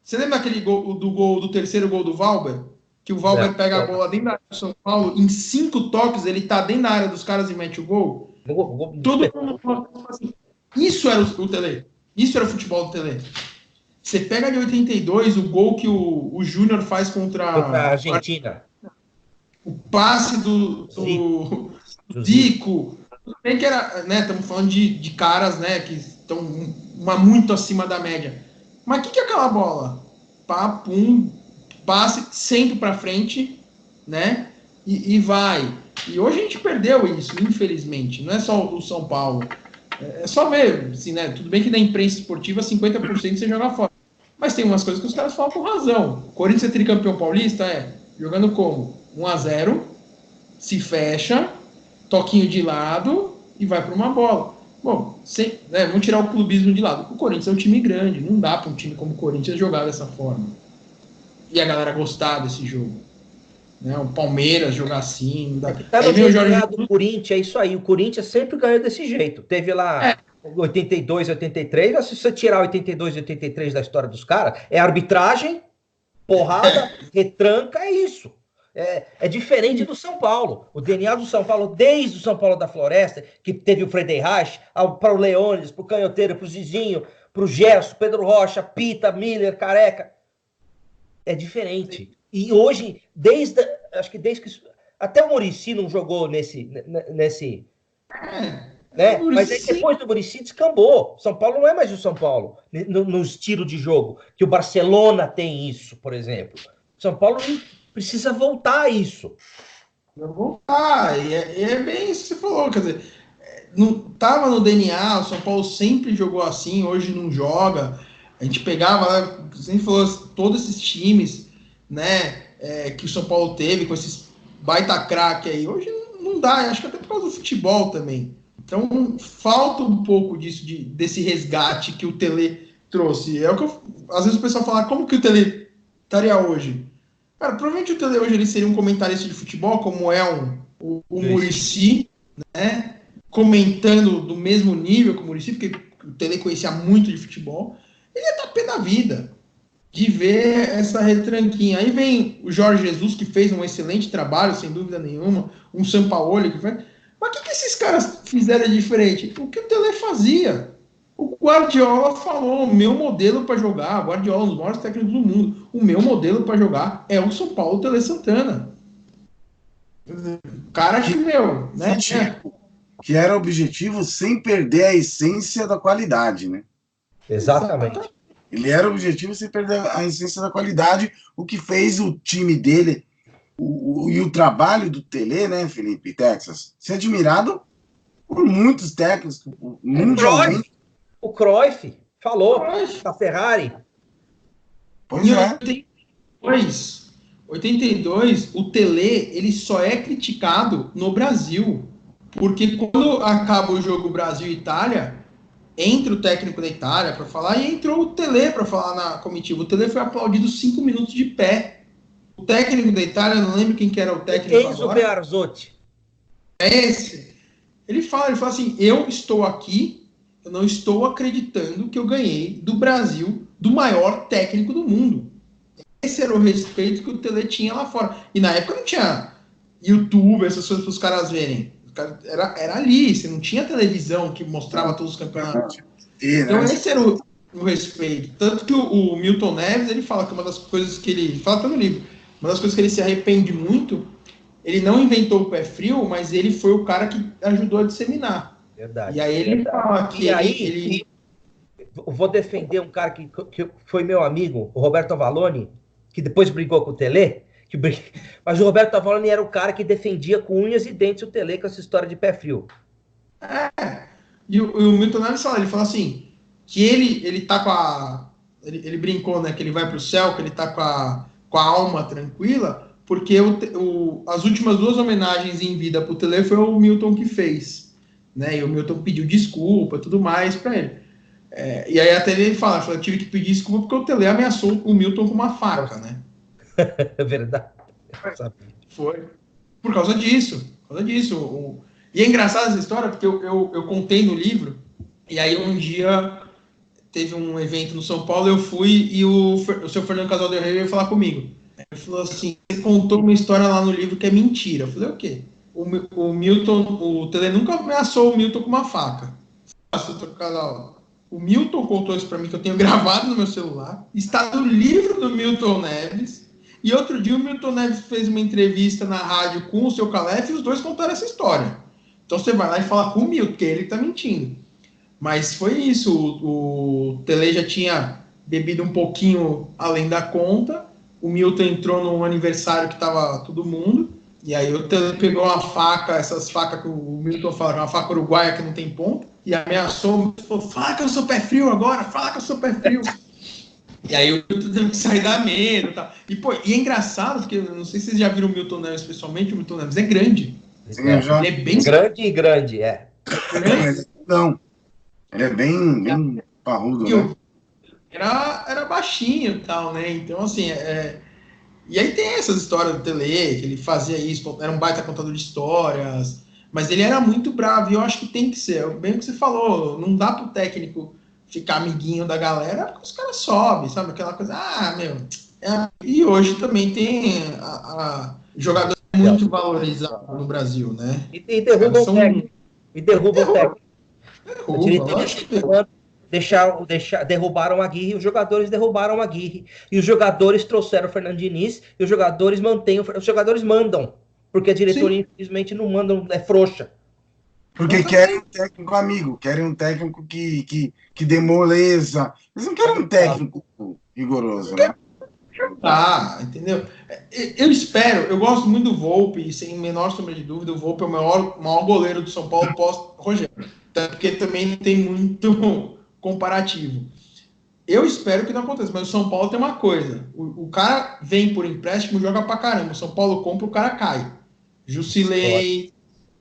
Você lembra aquele gol do terceiro gol do Valber? Que o Valber pega a bola dentro da área do São Paulo, em 5 toques ele tá dentro da área dos caras e mete o gol? Todo mundo fala assim. Isso era o Tele. Isso era o futebol do Tele. Você pega de 82 o gol que o Júnior faz contra a Argentina. O passe do Zico. Tudo bem que era, né? Estamos falando de caras, né? Que estão muito acima da média. Mas o que é aquela bola? Pum, passe sempre para frente, né? E vai. E hoje a gente perdeu isso, infelizmente. Não é só o São Paulo. É só ver, assim, né? Tudo bem que na imprensa esportiva 50% você joga fora. Mas tem umas coisas que os caras falam com razão. O Corinthians é tricampeão paulista, jogando como? 1-0, se fecha, toquinho de lado e vai para uma bola. Bom, vamos tirar o clubismo de lado. O Corinthians é um time grande, não dá para um time como o Corinthians jogar dessa forma. E a galera gostar desse jogo. Né, o Palmeiras jogar assim. Tá no DNA do Corinthians, é isso aí. O Corinthians sempre ganhou desse jeito. Teve lá 82, 83. Mas se você tirar 82 e 83 da história dos caras, é arbitragem, porrada, retranca, é isso. É diferente do São Paulo. O DNA do São Paulo, desde o São Paulo da Floresta, que teve o Friedenreich, para o Leônidas, para o Canhoteiro, para o Zizinho, para o Gerson, Pedro Rocha, Pita, Miller, Careca. É diferente. E hoje, acho que desde que até o Muricy não jogou nesse né? Mas aí depois do Muricy descambou. São Paulo não é mais o São Paulo no estilo de jogo que o Barcelona tem isso, por exemplo. São Paulo precisa voltar a isso. Voltar, e é bem isso que você falou, quer dizer, não estava no DNA, o São Paulo sempre jogou assim, hoje não joga. A gente pegava lá, você falou, todos esses times, né, que o São Paulo teve, com esses baita craque aí, hoje não dá, acho que até por causa do futebol também. Então, falta um pouco disso, desse resgate que o Tele trouxe. É o que às vezes o pessoal fala, como que o Tele estaria hoje? Cara, provavelmente o Tele hoje ele seria um comentarista de futebol, como é o Muricy, né, comentando do mesmo nível que o Muricy, porque o Tele conhecia muito de futebol. Ele ia estar pé da vida de ver essa retranquinha. Aí vem o Jorge Jesus, que fez um excelente trabalho, sem dúvida nenhuma, um Sampaoli que fez. Mas o que esses caras fizeram de diferente? O que o Tele fazia? O Guardiola falou, o meu modelo para jogar, o Guardiola, um dos maiores técnicos do mundo, o meu modelo para jogar é o São Paulo Tele Santana. O cara que meu, né? Que era objetivo sem perder a essência da qualidade, né? Exatamente. Ele era objetivo sem perder a essência da qualidade, o que fez o time dele e o trabalho do Tele, né, Felipe, Texas, ser admirado por muitos técnicos mundialmente. O Cruyff falou da Ferrari. Pois é. 82, o Tele, ele só é criticado no Brasil, porque quando acaba o jogo Brasil-Itália, entra o técnico da Itália para falar, e entrou o Tele para falar na comitiva. O Tele foi aplaudido 5 minutos de pé. O técnico da Itália, não lembro quem que era o técnico Enzo Bearzot. É esse. Ele fala assim, eu estou aqui, eu não estou acreditando que eu ganhei do Brasil, do maior técnico do mundo. Esse era o respeito que o Tele tinha lá fora. E na época não tinha YouTube, essas coisas para os caras verem. Era ali, você não tinha televisão que mostrava todos os campeonatos. Então esse era o respeito. Tanto que o Milton Neves, ele fala que uma das coisas que ele fala até no livro, uma das coisas que ele se arrepende muito ele não inventou o pé frio, mas ele foi o cara que ajudou a disseminar. Verdade. E aí ele fala que ele... Vou defender um cara que foi meu amigo, o Roberto Avalone, que depois brigou com o Tele, mas o Roberto Avalone era o cara que defendia com unhas e dentes o Tele com essa história de pé frio. E o Milton Neves fala, ele fala assim, que ele tá com a... Ele brincou, né, que ele vai pro céu, que ele tá com a alma tranquila, porque as últimas 2 homenagens em vida pro Tele foi o Milton que fez, né, e o Milton pediu desculpa e tudo mais pra ele. E aí até ele fala, eu tive que pedir desculpa porque o Tele ameaçou o Milton com uma faca, né? É verdade. Foi. Por causa disso. E é engraçada essa história, porque eu contei no livro, e aí um dia teve um evento no São Paulo, eu fui, e o seu Fernando Casal Del Rey veio falar comigo. Ele falou assim, você contou uma história lá no livro que é mentira. Eu falei, o quê? O Milton, o Tele nunca ameaçou o Milton com uma faca. O Milton contou isso para mim, que eu tenho gravado no meu celular. Está no livro do Milton Neves. E outro dia o Milton Neves fez uma entrevista na rádio com o seu Calef e os dois contaram essa história. Então você vai lá e fala com o Milton, porque ele está mentindo. Mas foi isso. O Tele já tinha bebido um pouquinho além da conta. O Milton entrou num aniversário que estava todo mundo. E aí o Tele pegou uma faca, essas facas que o Milton fala, uma faca uruguaia que não tem ponta, e ameaçou, falou, fala que eu sou pé frio agora, fala que eu sou pé frio. E aí o Milton teve que sair da mesa e tal. E é engraçado, porque eu não sei se vocês já viram o Milton Neves pessoalmente, o Milton Neves é grande. Sim, ele é bem grande, Não, ele é bem parrudo, né? Era baixinho e tal, né? Então, assim, E aí tem essas histórias do Tele, que ele fazia isso, era um baita contador de histórias, mas ele era muito bravo, e eu acho que tem que ser, bem o que você falou, não dá pro técnico ficar amiguinho da galera, porque os caras sobem, sabe? Aquela coisa, E hoje também tem jogador muito valorizado no Brasil, né? E derruba o técnico. Derruba o técnico. Derrubaram a Aguirre, os jogadores derrubaram a Aguirre, e os jogadores trouxeram o Fernando Diniz, e os jogadores os jogadores mandam, porque a diretoria, infelizmente, não manda, é frouxa. Porque querem um técnico amigo, querem um técnico que dê moleza. Eles não querem um técnico rigoroso, né? Entendeu? Eu espero, eu gosto muito do Volpi, sem menor sombra de dúvida, o Volpi é o maior goleiro do São Paulo pós-Rogério, porque também tem muito comparativo. Eu espero que não aconteça, mas o São Paulo tem uma coisa, o cara vem por empréstimo, joga pra caramba, o São Paulo compra, o cara cai. Jusilei,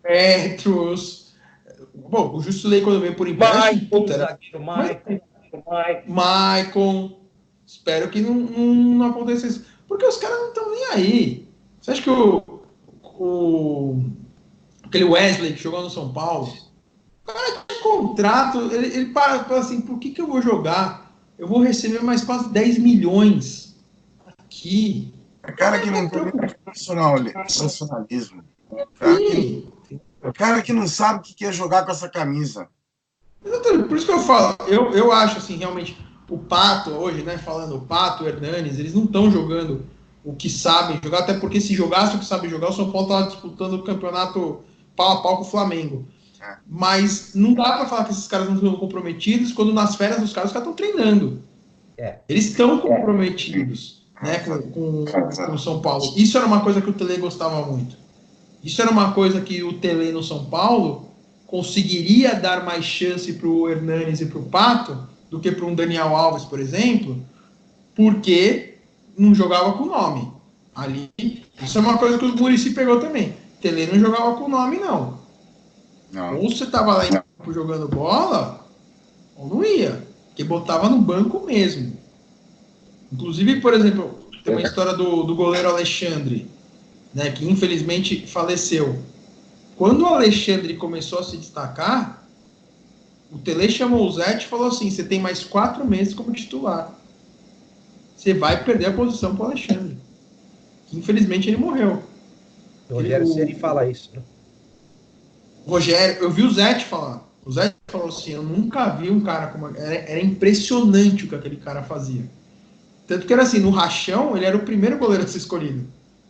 Petros, bom, o Jusilei quando vem por empréstimo, Maicon, espero que não aconteça isso, porque os caras não estão nem aí. Você acha que aquele Wesley que jogou no São Paulo, o cara tem contrato, ele para assim, por que eu vou jogar? Eu vou receber mais quase 10 milhões aqui. É cara que não tem profissionalismo. O cara que não sabe o que é jogar com essa camisa. Por isso que eu falo, eu acho assim, realmente, o Pato hoje, né, falando o Pato, o Hernanes, eles não estão jogando o que sabem jogar, até porque se jogasse o que sabe jogar, o São Paulo estava disputando o campeonato pau a pau com o Flamengo. Mas não dá para falar que esses caras não estão comprometidos quando nas férias dos caras, os caras estão treinando. Eles estão comprometidos, né, com o São Paulo. Isso era uma coisa que o Tele gostava muito. Isso era uma coisa que o Tele no São Paulo conseguiria dar mais chance para o Hernanes e para o Pato do que para um Daniel Alves, por exemplo, porque não jogava com nome. Ali, isso é uma coisa que o Muricy pegou também. Tele não jogava com nome, não. Ou você estava lá em campo jogando bola, ou não ia. Porque botava no banco mesmo. Inclusive, por exemplo, tem uma história do goleiro Alexandre, né, que infelizmente faleceu. Quando o Alexandre começou a se destacar, o Tele chamou o Zete e falou assim, você tem mais 4 meses como titular. Você vai perder a posição para o Alexandre. Infelizmente ele morreu. O Rogério Ceni fala isso, né? Rogério, eu vi o Zete falar. O Zete falou assim, eu nunca vi um cara como... Era impressionante o que aquele cara fazia. Tanto que era assim, no rachão, ele era o primeiro goleiro a ser escolhido.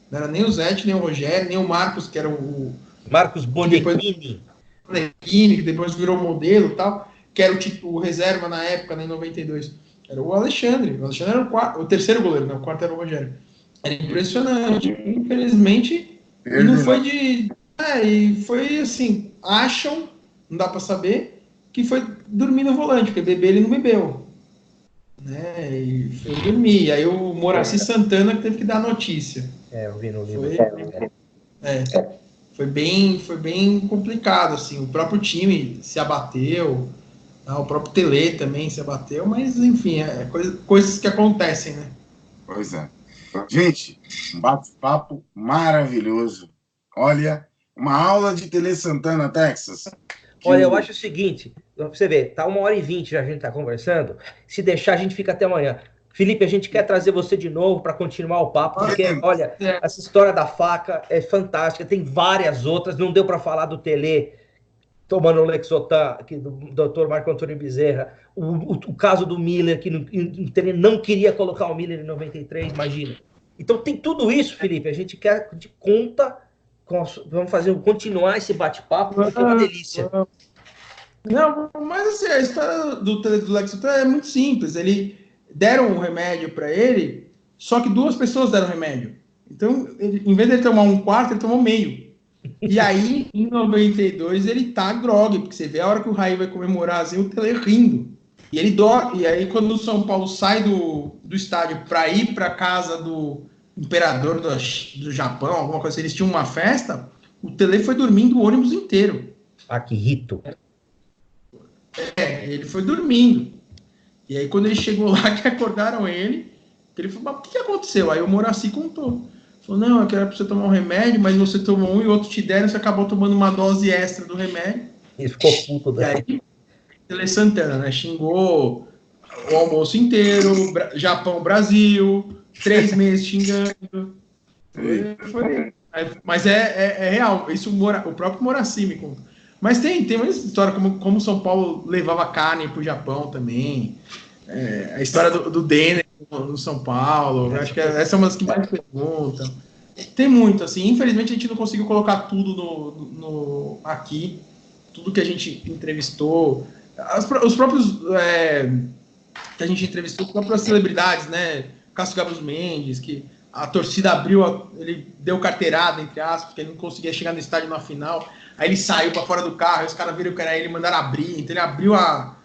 Não era nem o Zete, nem o Rogério, nem o Marcos, que era o... Marcos Bonechini. Que depois virou modelo e tal, que era o reserva na época, né, em 92. Era o Alexandre. O Alexandre era o terceiro goleiro, né? O quarto era o Rogério. Era impressionante. Infelizmente, e não foi de... e foi assim, acham, não dá para saber, que foi dormir no volante, porque beber ele não bebeu. Né? E foi dormir. Aí o Moraci Santana que teve que dar a notícia. Eu vi no livro. Foi bem complicado, assim. O próprio time se abateu, o próprio Tele também se abateu, mas enfim, coisas que acontecem, né? Pois é. Gente, um bate-papo maravilhoso. Olha, uma aula de Tele Santana, Texas. Olha, eu acho o seguinte, pra você ver, tá 1h20 já a gente tá conversando, se deixar a gente fica até amanhã. Felipe, a gente quer trazer você de novo para continuar o papo, porque, olha, essa história da faca é fantástica, tem várias outras, não deu para falar do Tele tomando o Lexotan, aqui, do Dr. Marco Antônio Bezerra, o caso do Miller, que o Tele não queria colocar o Miller em 93, imagina. Então tem tudo isso, Felipe, a gente quer de conta... Vamos continuar esse bate-papo, porque é uma delícia. Não, mas assim, a história do Lexotan é muito simples. Deram um remédio para ele, só que 2 pessoas deram remédio. Então, em vez de ele tomar 1/4, ele tomou meio. E aí, em 92, ele tá grogue, porque você vê a hora que o Raí vai comemorar assim, o Tele rindo. E ele dorme. E aí, quando o São Paulo sai do estádio para ir para casa do imperador do Japão, alguma coisa, eles tinham uma festa, o Tele foi dormindo o ônibus inteiro. Ah, que rito. Ele foi dormindo. E aí, quando ele chegou lá, que acordaram ele falou, mas o que aconteceu? Aí o Moraci contou. Falou, não, eu quero pra você tomar um remédio, mas você tomou um e o outro te deram, você acabou tomando uma dose extra do remédio. Ele ficou puto daí. E aí, Tele Santana, né, xingou o almoço inteiro, Japão, Brasil, 3 meses xingando. Mas é real, isso o próprio Moraci me conta. Mas tem uma história como São Paulo levava carne pro Japão também. A história do Denner no São Paulo. Acho que essa é uma das que mais perguntam. Tem muito, assim. Infelizmente a gente não conseguiu colocar tudo aqui. Tudo que a gente entrevistou. Os próprios que a gente entrevistou, as próprias celebridades, né? Cássio Gabus Mendes, que a torcida abriu, ele deu carteirada, entre aspas, porque ele não conseguia chegar no estádio na final. Aí ele saiu para fora do carro, os caras viram que era ele, mandaram abrir. Então ele abriu a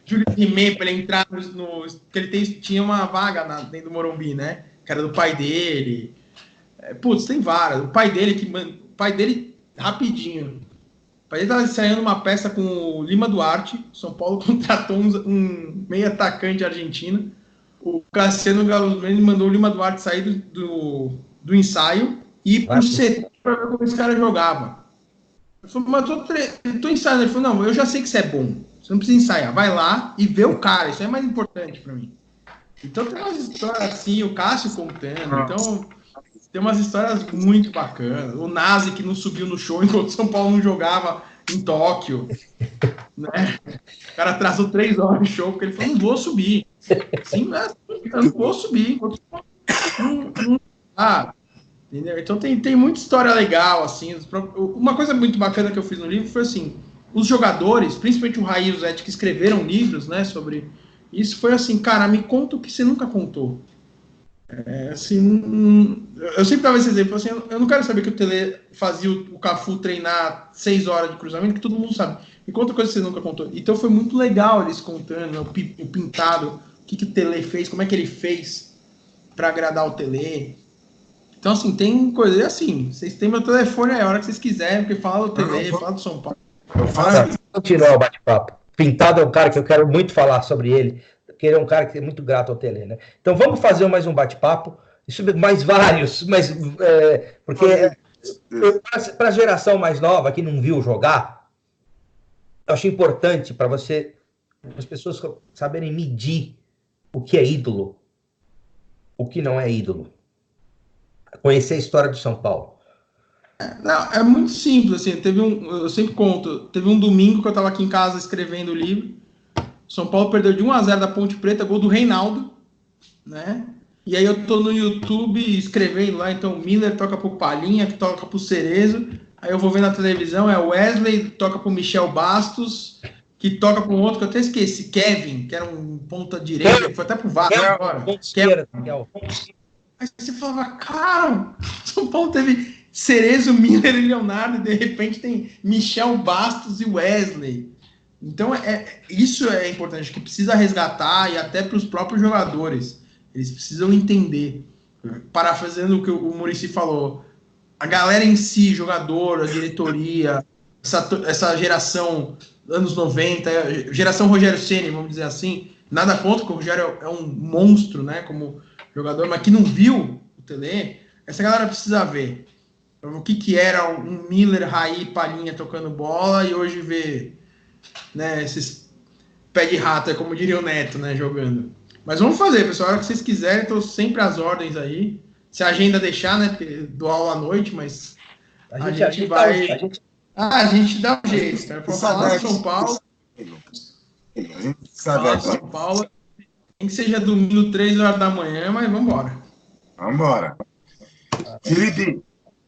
Júlio Rimé para ele entrar porque ele tinha uma vaga dentro do Morumbi, né? Que era do pai dele. Putz, tem várias. O pai dele, rapidinho. O pai dele estava ensaiando uma peça com o Lima Duarte. São Paulo contratou um meio atacante argentino. O Cassiano Galo Mendes mandou o Lima Duarte sair do ensaio e ir pro CT para ver como esse cara jogava. Eu falei, mas eu tô ensaiando. Ele falou, não, eu já sei que você é bom. Você não precisa ensaiar. Vai lá e vê o cara. Isso é mais importante para mim. Então tem umas histórias assim, o Cássio contando. Então tem umas histórias muito bacanas. O Nazi que não subiu no show enquanto o São Paulo não jogava em Tóquio. Né? O cara atrasou 3 horas no show porque ele falou, não vou subir. Sim, eu não vou subir. Entendeu? Então tem muita história legal, assim. Uma coisa muito bacana que eu fiz no livro foi assim, os jogadores, principalmente o Raí e o Zete, que escreveram livros, né, sobre isso, foi assim, cara, me conta o que você nunca contou. Assim, eu sempre dava esse exemplo, assim, eu não quero saber que o Tele fazia o Cafu treinar 6 horas de cruzamento, que todo mundo sabe. Me conta coisa que você nunca contou. Então foi muito legal eles contando, né, o pintado, o que o Tele fez, como é que ele fez para agradar o Tele. Então, assim, tem coisa assim, vocês têm meu telefone a hora que vocês quiserem, porque fala do Tele, fala do São Paulo. Continuar o bate-papo. Pintado é um cara que eu quero muito falar sobre ele, porque ele é um cara que é muito grato ao Tele, né? Então vamos fazer mais um bate-papo, mais vários, porque para a geração mais nova que não viu jogar, eu acho importante para as pessoas saberem medir o que é ídolo, o que não é ídolo. Conhecer a história do São Paulo. Não, é muito simples, assim, eu sempre conto, teve um domingo que eu estava aqui em casa escrevendo o livro, São Paulo perdeu de 1-0 da Ponte Preta, gol do Reinaldo, né? E aí eu tô no YouTube escrevendo lá, então Miller toca pro Palhinha, que toca pro Cerezo. Aí eu vou ver na televisão, é Wesley, toca pro Michel Bastos, que toca pro outro, que eu até esqueci, Kevin, que era um ponta direita, que foi até pro Vasco agora. Ponta esquerda, Aí você falava, cara, São Paulo teve Cerezo, Miller e Leonardo, e de repente tem Michel Bastos e Wesley. Então, isso é importante, que precisa resgatar, e até para os próprios jogadores. Eles precisam entender. Parafraseando o que o Muricy falou, a galera em si, jogador, a diretoria, essa geração anos 90, geração Rogério Ceni, vamos dizer assim, nada contra, porque o Rogério é um monstro, né, como jogador, mas que não viu o Tele, essa galera precisa ver o que era um Miller, Raí, Palhinha tocando bola, e hoje vê, né, esses pé de rato, como diria o Neto, né, jogando. Mas vamos fazer, pessoal, a hora que vocês quiserem, estou sempre às ordens aí, se a agenda deixar, né, porque dou aula à noite, mas a gente vai... A gente dá um jeito, cara, para falar de São Paulo... A gente sabe São Paulo, nem que seja domingo, 3 horas da manhã, mas vamos embora. Vamos embora. Felipe,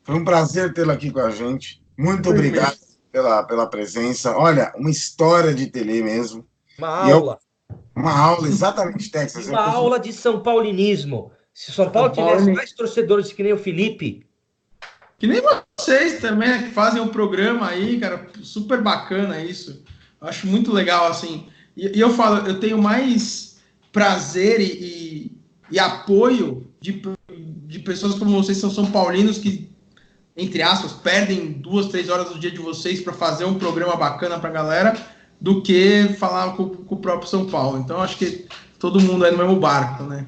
foi um prazer tê-lo aqui com a gente. Muito obrigado pela presença. Olha, uma história de Tele mesmo. Uma aula. Uma aula, exatamente, Texas. Uma aula de São Paulinismo. Se São Paulo tivesse mais torcedores que nem o Felipe... Que nem vocês também, né, que fazem um programa aí, cara, super bacana isso. Eu acho muito legal, assim. E eu falo, eu tenho mais prazer e apoio de pessoas como vocês, que são paulinos, que, entre aspas, perdem 2, 3 horas do dia de vocês para fazer um programa bacana para a galera, do que falar com o próprio São Paulo. Então, acho que todo mundo é no mesmo barco, né?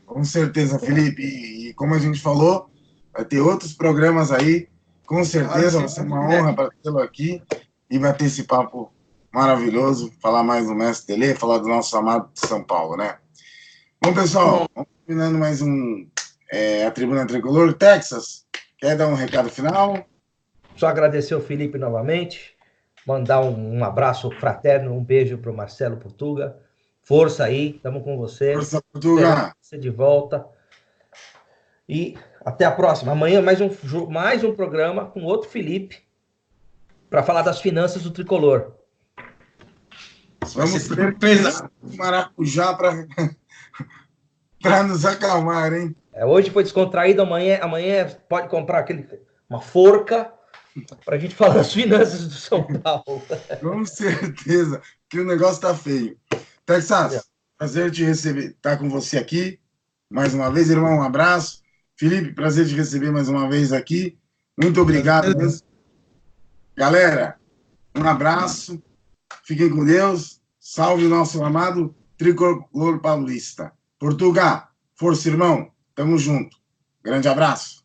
Com certeza, Felipe. E como a gente falou, vai ter outros programas aí. Com certeza, vai ser uma honra para tê-lo aqui. E vai ter esse papo maravilhoso. Falar mais do Mestre Tele, falar do nosso amado São Paulo, né? Bom, pessoal, vamos terminando mais a Tribuna Tricolor. Texas, quer dar um recado final? Só agradecer ao Felipe novamente. Mandar um abraço fraterno, um beijo para o Marcelo Portuga. Força aí, estamos com você. Força, Portuga. Você de volta. E até a próxima. Amanhã mais um programa com outro Felipe para falar das finanças do Tricolor. Vamos pesar maracujá para nos acalmar, hein? Hoje foi descontraído, amanhã pode comprar uma forca para a gente falar das finanças do São Paulo. Com certeza, que o negócio tá feio. Texas, prazer te receber, estar com você aqui mais uma vez, irmão, um abraço. Felipe, prazer te receber mais uma vez aqui. Muito obrigado mesmo. Galera, um abraço. Fiquem com Deus. Salve o nosso amado Tricolor Paulista. Portugal, força, irmão. Tamo junto. Grande abraço.